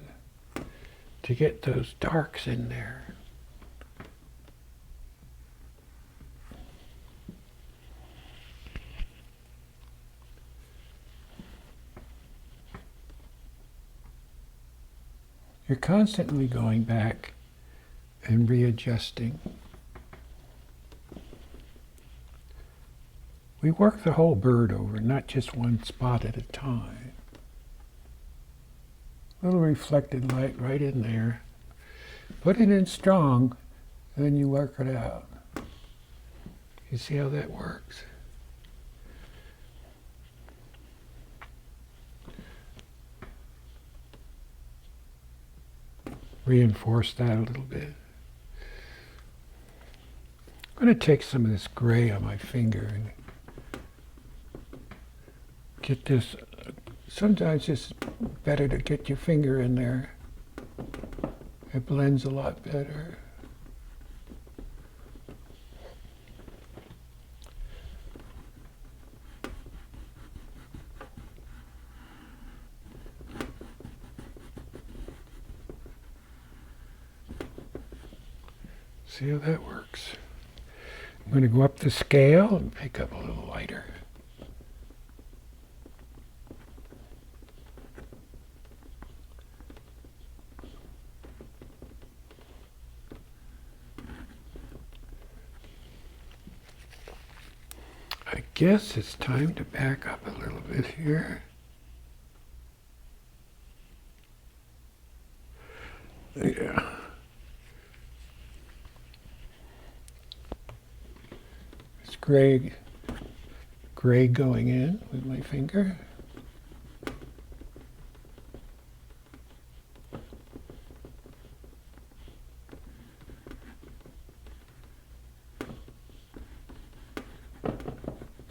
to get those darks in there. You're constantly going back and readjusting. We work the whole bird over, not just one spot at a time. A little reflected light right in there. Put it in strong, and then you work it out. You see how that works? Reinforce that a little bit. I'm going to take some of this gray on my finger and get this. Sometimes it's better to get your finger in there. It blends a lot better. See how that works? I'm going to go up the scale and pick up a little lighter. I guess it's time to back up a little bit here. Yeah. It's gray going in with my finger.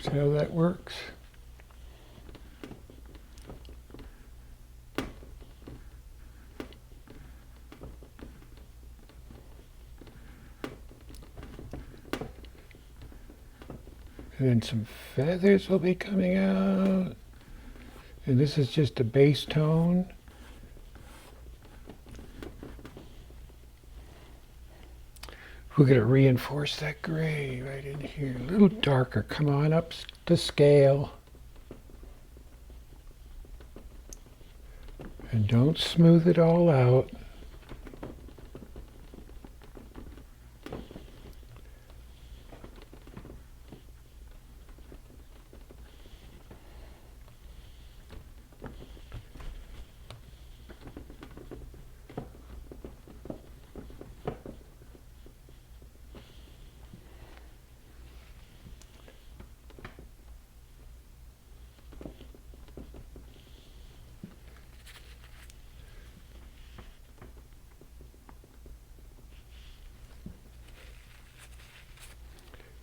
See how that works? And then some feathers will be coming out. And this is just a base tone. We're going to reinforce that gray right in here. A little darker. Come on up to scale. And don't smooth it all out.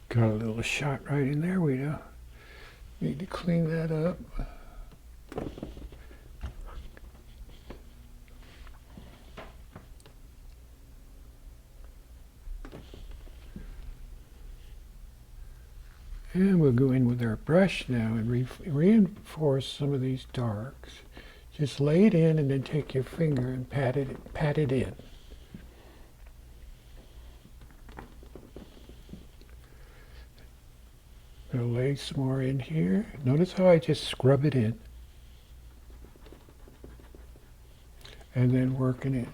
Got a little shot right in there. We need to clean that up. And we'll go in with our brush now and reinforce some of these darks. Just lay it in and then take your finger and pat it in. I'll lay some more in here. Notice how I just scrub it in. And then working it.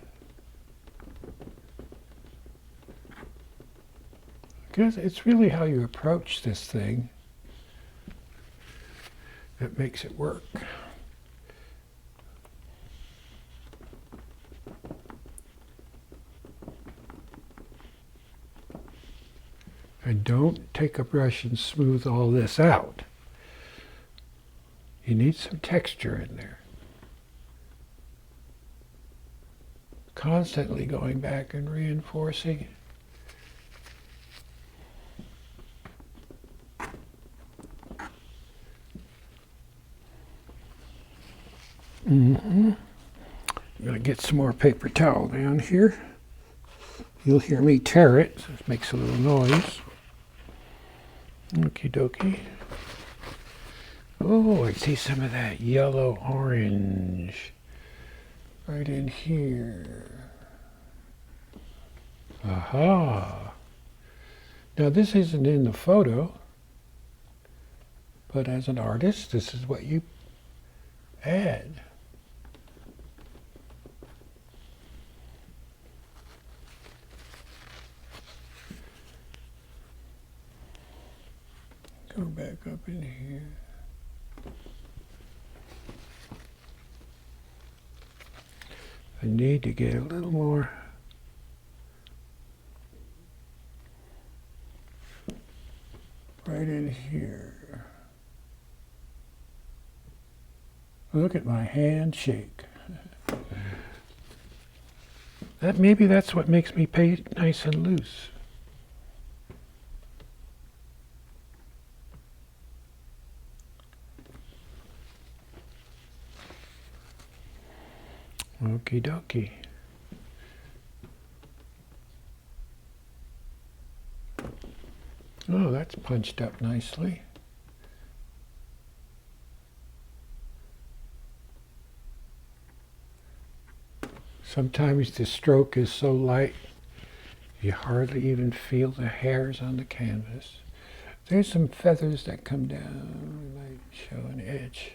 Because it's really how you approach this thing that makes it work. And don't take a brush and smooth all this out. You need some texture in there. Constantly going back and reinforcing. I'm going to get some more paper towel down here. You'll hear me tear it, so it makes a little noise. Okie dokie. Oh, I see some of that yellow orange right in here. Aha. Now this isn't in the photo, but as an artist, this is what you add. Go back up in here. I need to get a little more right in here. Look at my hand shake. Maybe that's what makes me paint nice and loose. Okie dokie. Oh, that's punched up nicely. Sometimes the stroke is so light you hardly even feel the hairs on the canvas. There's some feathers that come down. We might show an edge.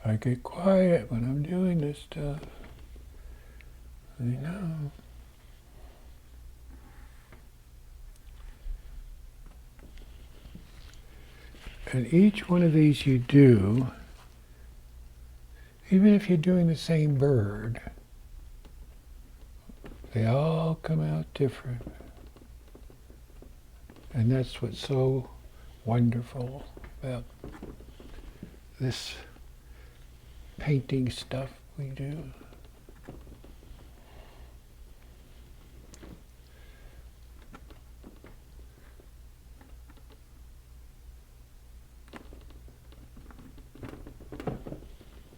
I get quiet when I'm doing this stuff. I know. And each one of these you do, even if you're doing the same bird, they all come out different. And that's what's so wonderful about this painting stuff we do.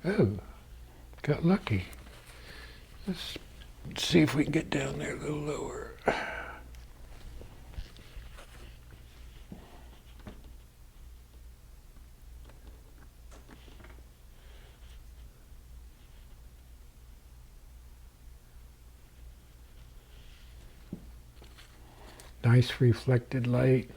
Oh, got lucky. Let's see if we can get down there a little lower. Nice reflected light.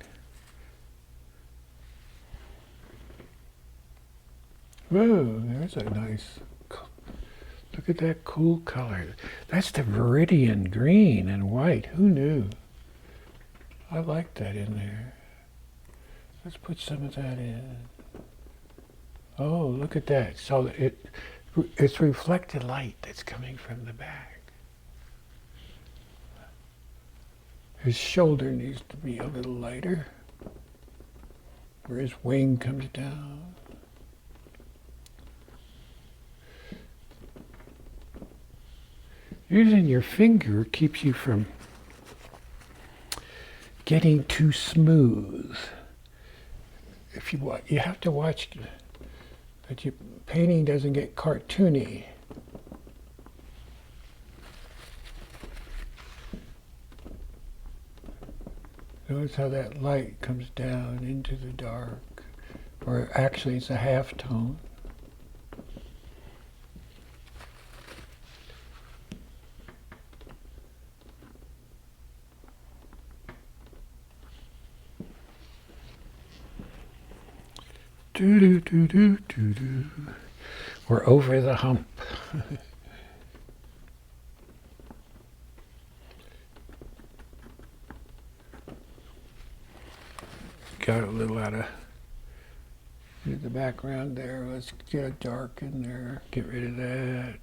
Whoa, there's a nice, look at that cool color. That's the Viridian green and white. Who knew? I like that in there. Let's put some of that in. Oh, look at that. So it's reflected light that's coming from the back. His shoulder needs to be a little lighter, where his wing comes down. Using your finger keeps you from getting too smooth. If you have to watch that your painting doesn't get cartoony. Notice how that light comes down into the dark, or actually it's a half tone. Do do do do do do. We're over the hump. Got a little out of the background there. Let's get a dark in there. Get rid of that.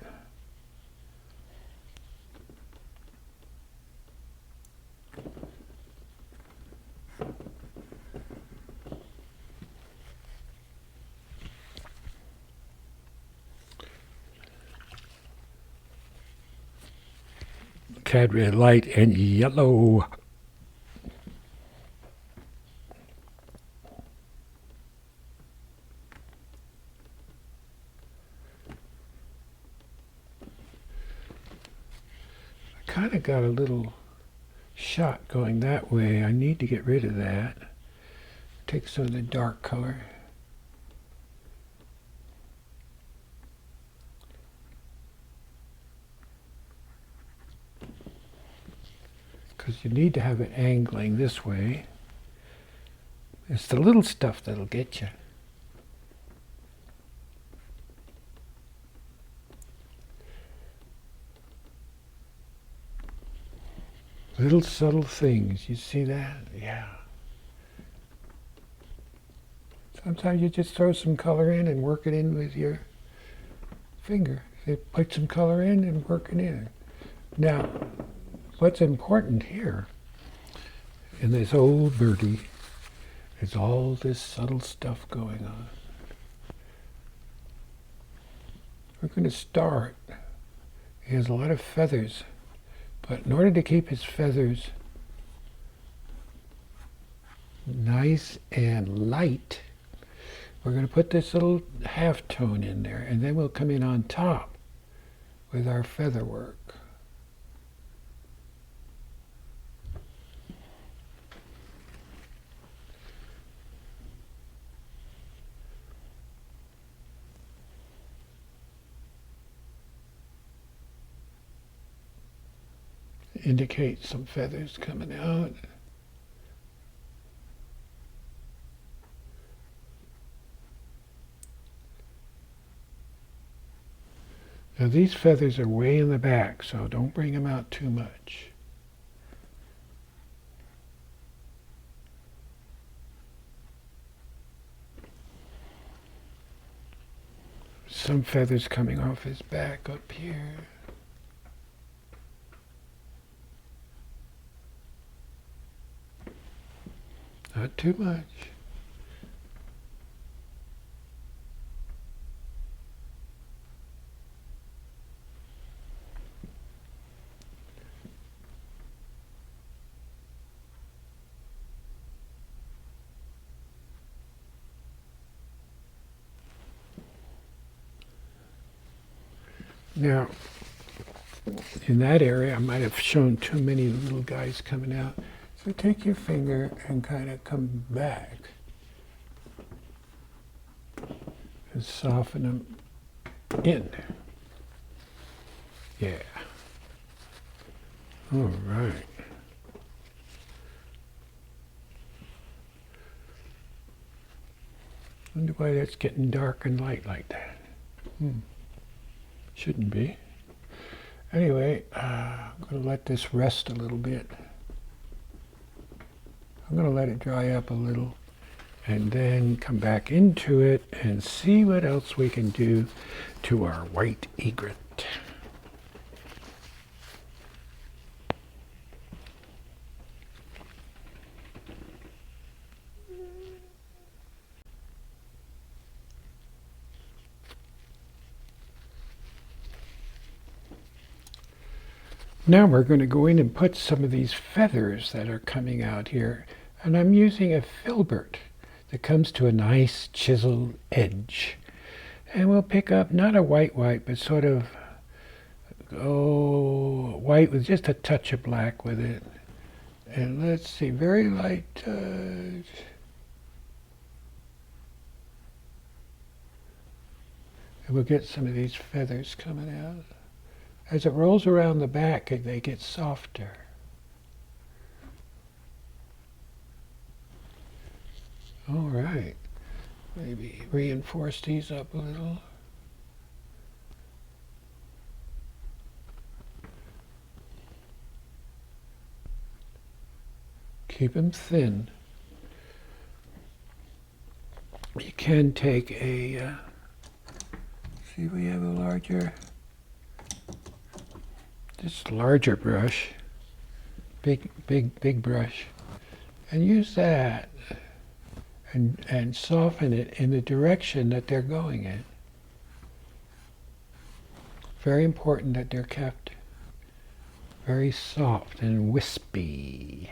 Cad red light and yellow. I kind of got a little shot going that way. I need to get rid of that. Take some of the dark color. Because you need to have it angling this way. It's the little stuff that'll get you. Little subtle things, you see that? Yeah. Sometimes you just throw some color in and work it in with your finger. You put some color in and work it in. Now, what's important here in this old birdie is all this subtle stuff going on. We're going to start. He has a lot of feathers, but in order to keep his feathers nice and light, we're going to put this little half tone in there, and then we'll come in on top with our feather work. Indicate some feathers coming out. Now these feathers are way in the back, so don't bring them out too much. Some feathers coming off his back up here. Not too much. Now, in that area, I might have shown too many little guys coming out. So take your finger and kind of come back and soften them in. Yeah. All right. Wonder why that's getting dark and light like that. Shouldn't be. Anyway, I'm going to let this rest a little bit. I'm going to let it dry up a little and then come back into it and see what else we can do to our white egret. Now we're going to go in and put some of these feathers that are coming out here, and I'm using a filbert that comes to a nice chiseled edge. And we'll pick up not a white, but sort of white with just a touch of black with it. And let's see, very light touch. And we'll get some of these feathers coming out. As it rolls around the back, they get softer. All right. Maybe reinforce these up a little. Keep them thin. You can take a, see if we have a larger, this larger brush, big brush, and use that and soften it in the direction that they're going in. Very important that they're kept very soft and wispy.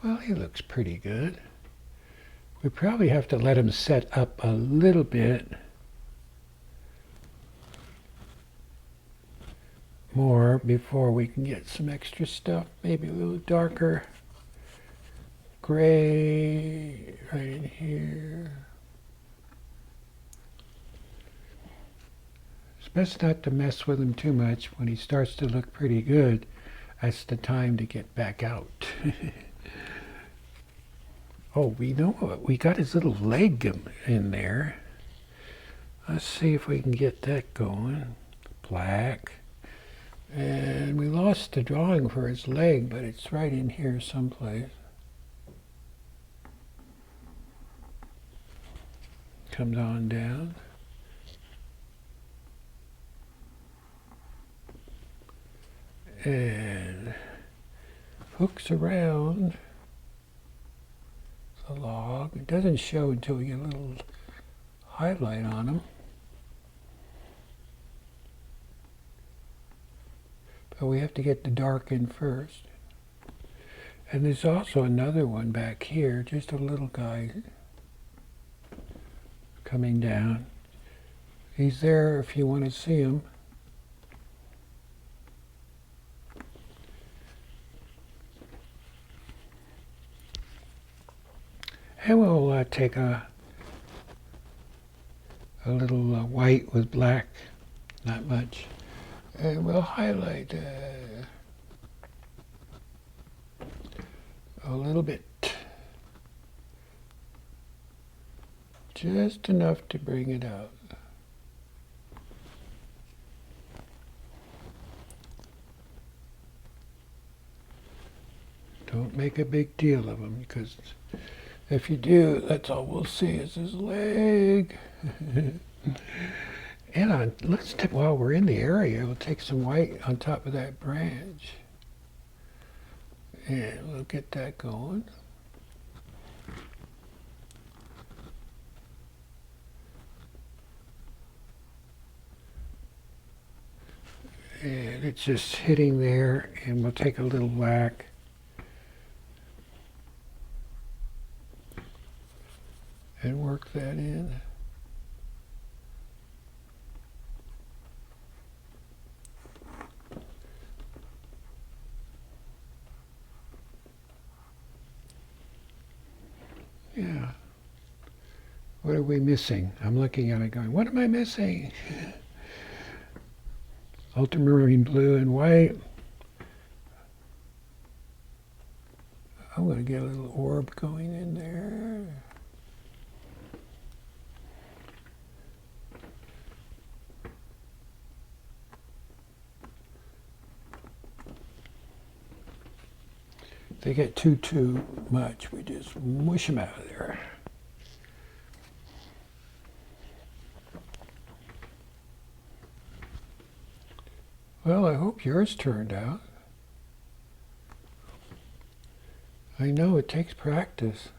Well, he looks pretty good. We probably have to let him set up a little bit more before we can get some extra stuff. Maybe a little darker gray right in here. It's best not to mess with him too much. When he starts to look pretty good, that's the time to get back out. Oh, we know what? We got his little leg in there. Let's see if we can get that going. Black. And we lost the drawing for his leg, but it's right in here someplace. Comes on down. And hooks around the log. It doesn't show until we get a little highlight on them. But we have to get the dark in first. And there's also another one back here, just a little guy coming down. He's there if you want to see him. And we'll take a little white with black, not much, and we'll highlight a little bit. Just enough to bring it out. Don't make a big deal of them, because if you do, that's all we'll see is his leg. And while we're in the area, we'll take some white on top of that branch. And we'll get that going. And it's just hitting there, and we'll take a little whack. And work that in. Yeah. What are we missing? I'm looking at it going, what am I missing? Ultramarine blue and white. I'm going to get a little orb going in there. they get too much, we just mush them out of there. Well, I hope yours turned out. I know it takes practice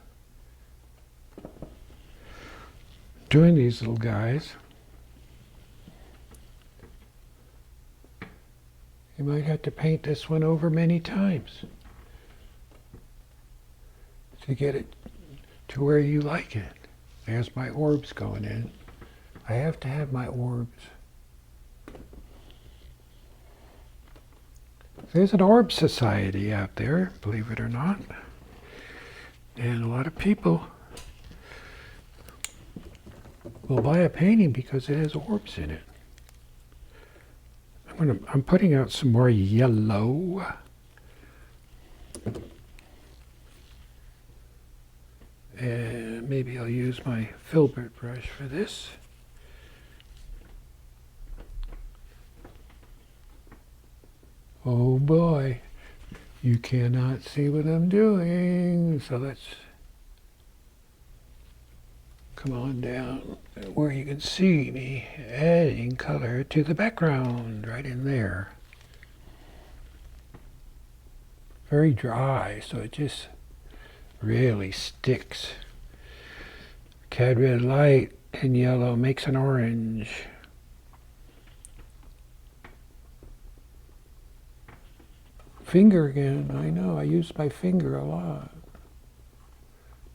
doing these little guys. You might have to paint this one over many times to get it to where you like it. There's my orbs going in. I have to have my orbs. There's an orb society out there, believe it or not. And a lot of people will buy a painting because it has orbs in it. I'm putting out some more yellow. And maybe I'll use my filbert brush for this. Oh boy, you cannot see what I'm doing. So let's come on down where you can see me adding color to the background, right in there. Very dry, so it just really sticks. Cad red light and yellow makes an orange. Finger again, I know, I use my finger a lot.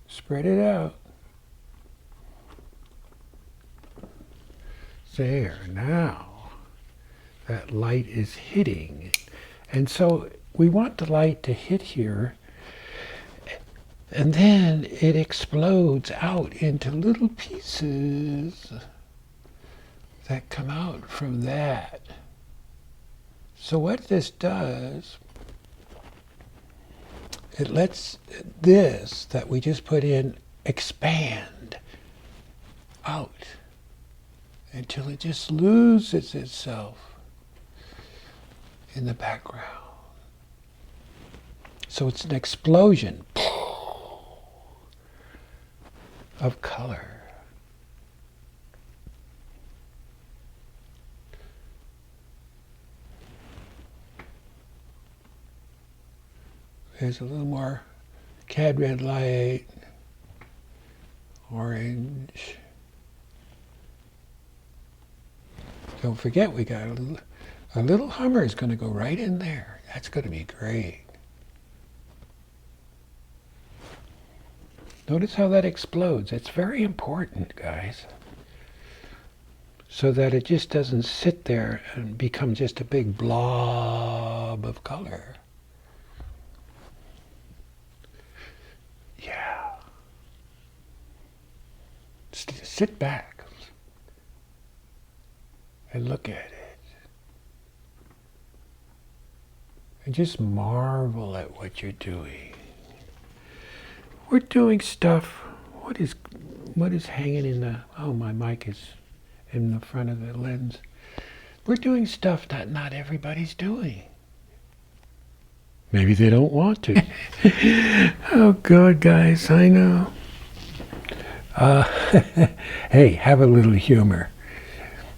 Spread it out. There, now that light is hitting. And so we want the light to hit here, and then it explodes out into little pieces that come out from that. So what this does, it lets this that we just put in expand out until it just loses itself in the background. So it's an explosion of color. There's a little more cad red light, orange. Don't forget, we got a little hummer is going to go right in there. That's going to be great. Notice how that explodes. It's very important, guys, so that it just doesn't sit there and become just a big blob of color. Yeah. Sit back and look at it. And just marvel at what you're doing. We're doing stuff. What is hanging in the, oh, my mic is in the front of the lens. We're doing stuff that not everybody's doing. Maybe they don't want to. Oh God, guys, I know. Hey, have a little humor.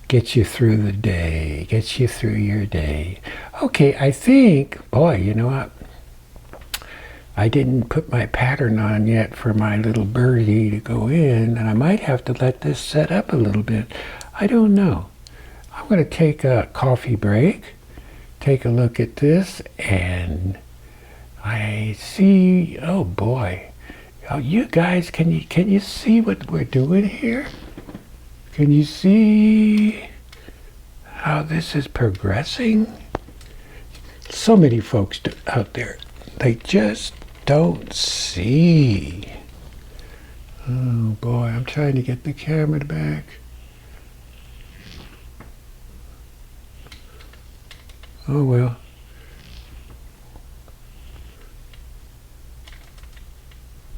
Gets you through the day, gets you through your day. Okay, I think, boy, you know what? I didn't put my pattern on yet for my little birdie to go in, and I might have to let this set up a little bit. I don't know. I'm going to take a coffee break, take a look at this, and I see, oh boy. Oh, you guys, can you see what we're doing here? Can you see how this is progressing? So many folks out there, they just don't see. Oh boy, I'm trying to get the camera back. Oh well.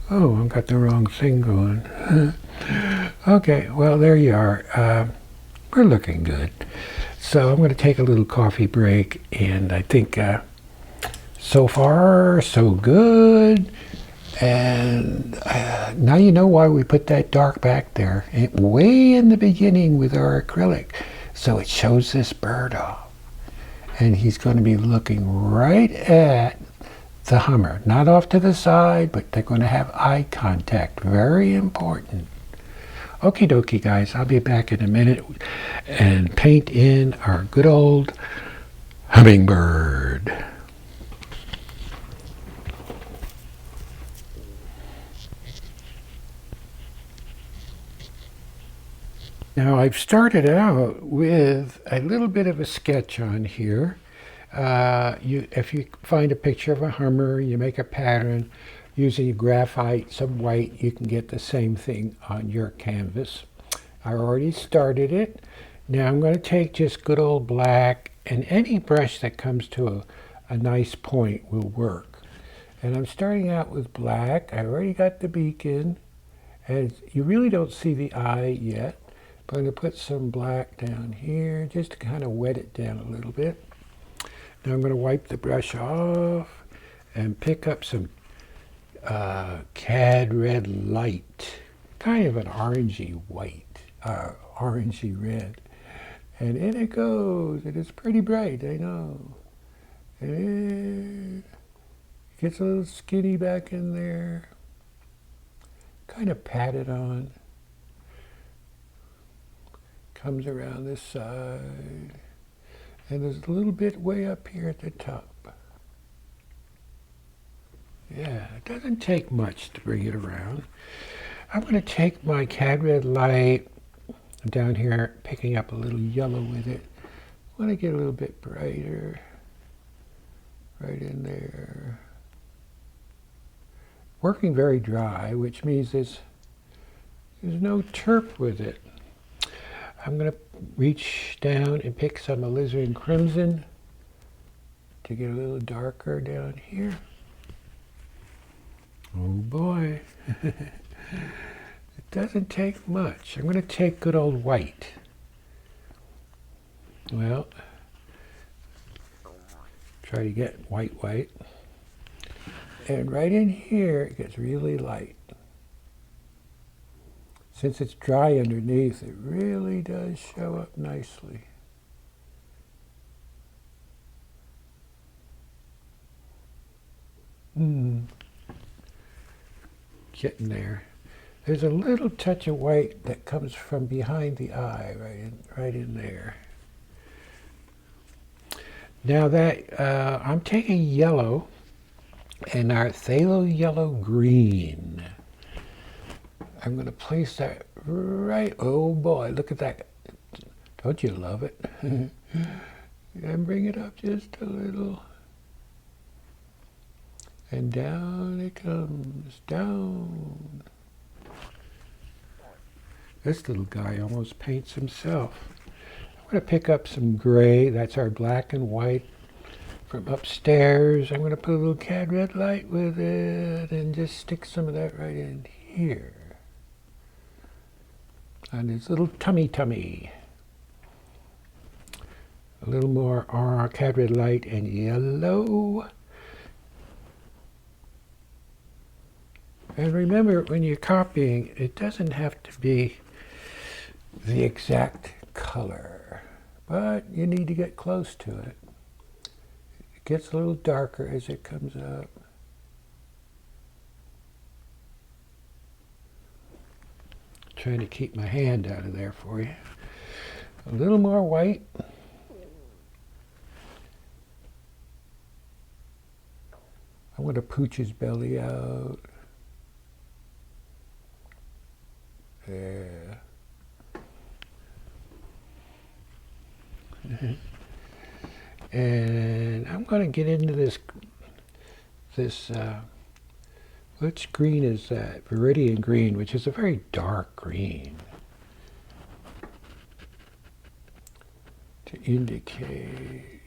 Oh, I've got the wrong thing going. Okay, well, there you are. We're looking good. So I'm going to take a little coffee break, and I think So far, so good. And now you know why we put that dark back there, way in the beginning with our acrylic. So it shows this bird off. And he's going to be looking right at the hummer. Not off to the side, but they're going to have eye contact. Very important. Okie dokie, guys. I'll be back in a minute and paint in our good old hummingbird. Now I've started out with a little bit of a sketch on here. If you find a picture of a hummer, you make a pattern using graphite, some white, you can get the same thing on your canvas. I already started it. Now I'm going to take just good old black, and any brush that comes to a nice point will work. And I'm starting out with black. I already got the beak in, and you really don't see the eye yet. I'm going to put some black down here just to kind of wet it down a little bit. Now I'm going to wipe the brush off and pick up some cad red light, kind of an orangey white, orangey red. And in it goes. It is pretty bright, I know. And it gets a little skinny back in there. Kind of pat it on. Comes around this side, and there's a little bit way up here at the top. Yeah, it doesn't take much to bring it around. I'm going to take my cad red light down here, picking up a little yellow with it. I want to get a little bit brighter right in there. Working very dry, which means there's no terp with it. I'm going to reach down and pick some alizarin crimson to get a little darker down here. Oh boy. It doesn't take much. I'm going to take good old white. Well, try to get white. And right in here it gets really light. Since it's dry underneath, it really does show up nicely. Getting there. There's a little touch of white that comes from behind the eye, right in there. Now that I'm taking yellow and our phthalo yellow green. I'm going to place that right, oh boy, look at that. Don't you love it? And bring it up just a little. And down it comes, down. This little guy almost paints himself. I'm going to pick up some gray, that's our black and white from upstairs. I'm going to put a little cad red light with it and just stick some of that right in here. On his little tummy. A little more cad red light and yellow. And remember, when you're copying, it doesn't have to be the exact color, but you need to get close to it. It gets a little darker as it comes up. Trying to keep my hand out of there for you. A little more white. I want to pooch his belly out. There. And I'm going to get into this which green is that? Viridian green, which is a very dark green. To indicate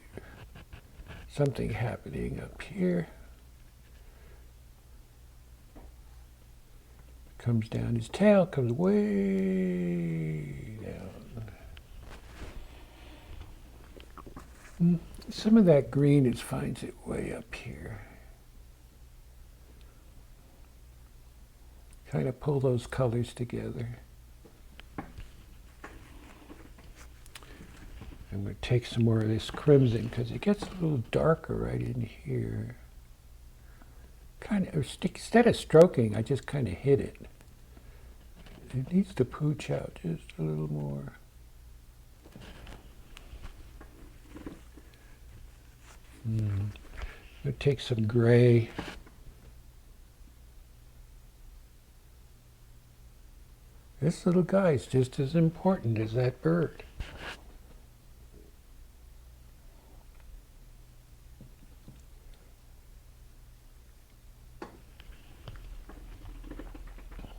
something happening up here. Comes down, his tail comes way down. Some of that green finds its way up here. Kind of pull those colors together. I'm going to take some more of this crimson because it gets a little darker right in here. Kind of, instead of stroking, I just kind of hit it. It needs to pooch out just a little more. I'm going to take some gray. This little guy is just as important as that bird.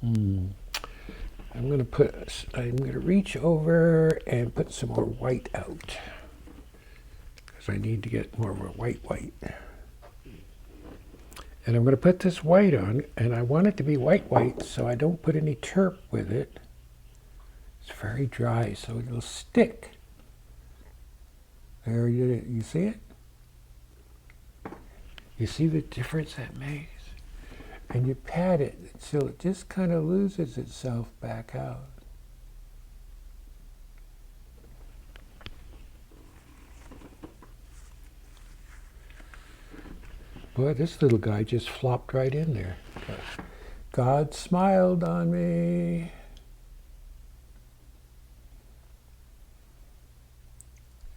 I'm going to reach over and put some more white out because I need to get more of a white. And I'm going to put this white on, and I want it to be white, so I don't put any terp with it. It's very dry, so it'll stick. There, you see it? You see the difference that makes? And you pat it until it just kind of loses itself back out. Boy, this little guy just flopped right in there. God smiled on me.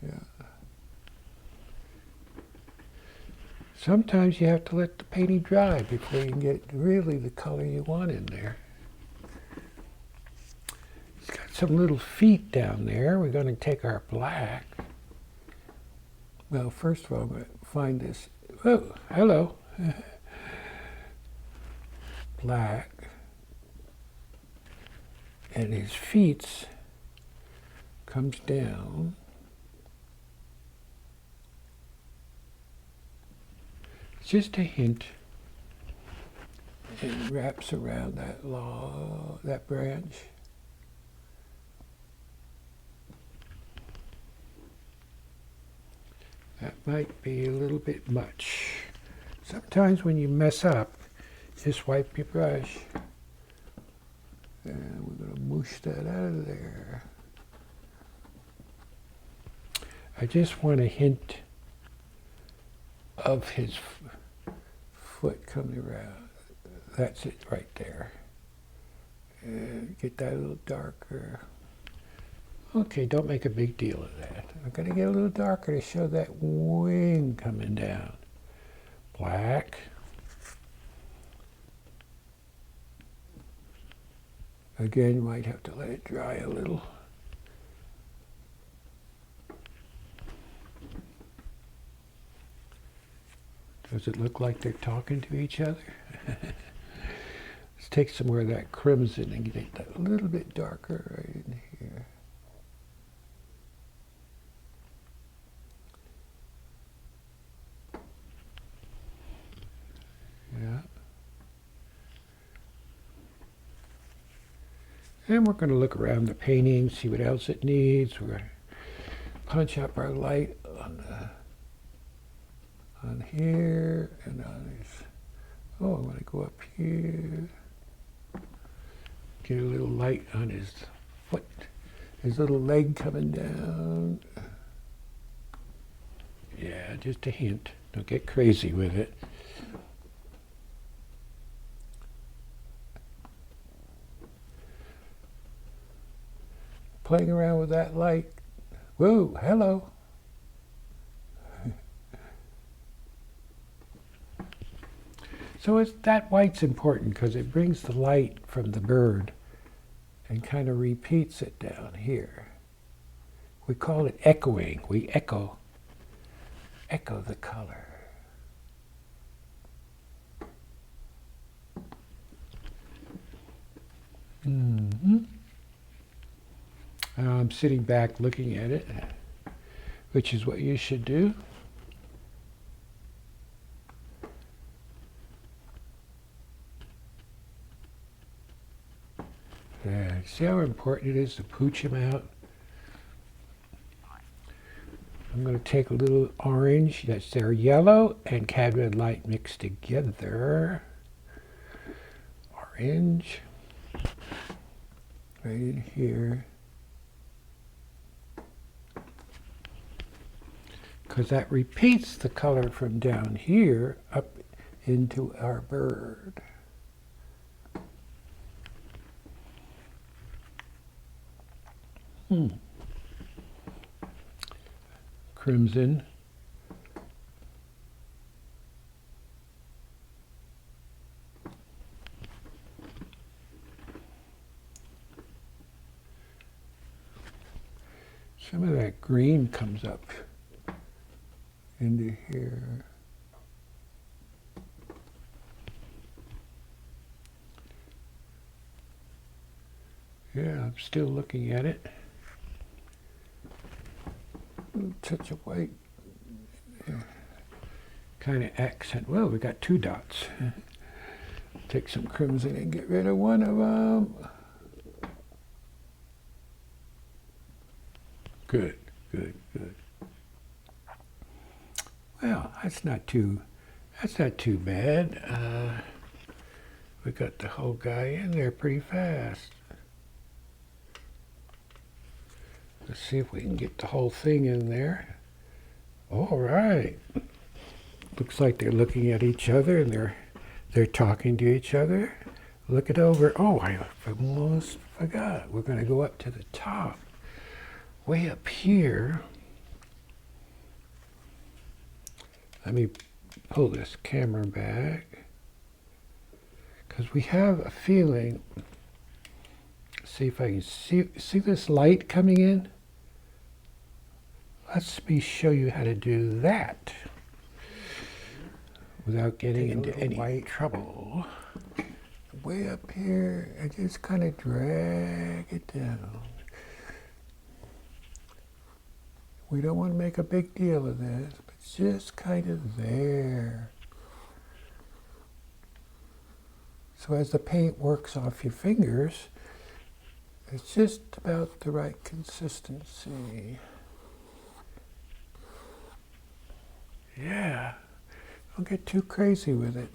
Yeah. Sometimes you have to let the painting dry before you can get really the color you want in there. It's got some little feet down there. We're going to take our black. Well, first of all, I'm going to find this. Oh, hello. Black. And his feet comes down. Just a hint. It wraps around that branch. That might be a little bit much. Sometimes when you mess up, just wipe your brush. And we're going to moosh that out of there. I just want a hint of his foot coming around. That's it right there. And get that a little darker. Okay, don't make a big deal of that. I'm going to get a little darker to show that wing coming down. Black. Again, you might have to let it dry a little. Does it look like they're talking to each other? Let's take some more of that crimson and get that a little bit darker right in here. Yeah. And we're going to look around the painting, see what else it needs. We're going to punch up our light on here and on this. Oh, I'm going to go up here. Get a little light on his foot, his little leg coming down. Yeah, just a hint. Don't get crazy with it. Playing around with that light. Whoa, hello. So that white's important because it brings the light from the bird and kind of repeats it down here. We call it echoing. We echo the color. I'm sitting back looking at it, which is what you should do. See how important it is to pooch him out? I'm going to take a little orange, that's their yellow, and cad red light mixed together. Orange, right in here. Because that repeats the color from down here up into our bird. Crimson. Some of that green comes up into here. Yeah, I'm still looking at it. A little touch of white. Yeah. Kind of accent. Well, we got 2 dots. Take some crimson and get rid of one of them. Good, good, good. Well, that's not too bad. We got the whole guy in there pretty fast. Let's see if we can get the whole thing in there. All right. Looks like they're looking at each other and they're talking to each other. Look it over. Oh, I almost forgot. We're going to go up to the top. Way up here. Let me pull this camera back. Because we have a feeling. See if I can see this light coming in. Let me show you how to do that without getting into any white trouble. Way up here, I just kind of drag it down. We don't want to make a big deal of this, but just kind of there. So as the paint works off your fingers, it's just about the right consistency. Yeah, don't get too crazy with it.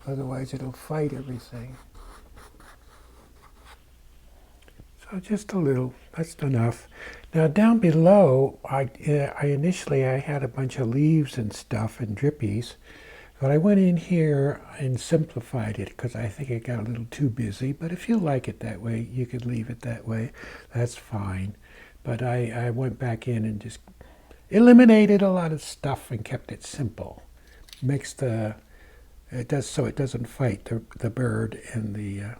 Otherwise it'll fight everything. So just a little, that's enough. Now down below, I initially had a bunch of leaves and stuff and drippies, but I went in here and simplified it because I think it got a little too busy. But if you like it that way, you could leave it that way. That's fine. But I went back in and just eliminated a lot of stuff and kept it simple. Makes it does so it doesn't fight the bird and the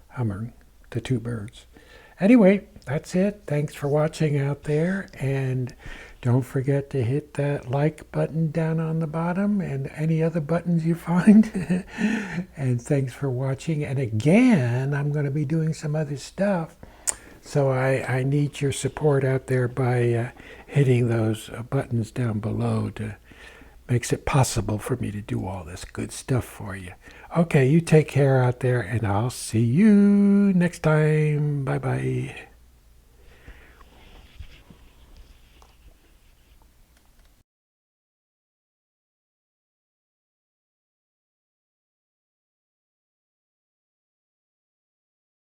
hummer, the 2 birds. Anyway, that's it. Thanks for watching out there, and don't forget to hit that like button down on the bottom and any other buttons you find. And thanks for watching. And again, I'm going to be doing some other stuff, so I need your support out there by hitting those buttons down below. Makes it possible for me to do all this good stuff for you. Okay, you take care out there, and I'll see you next time. Bye-bye.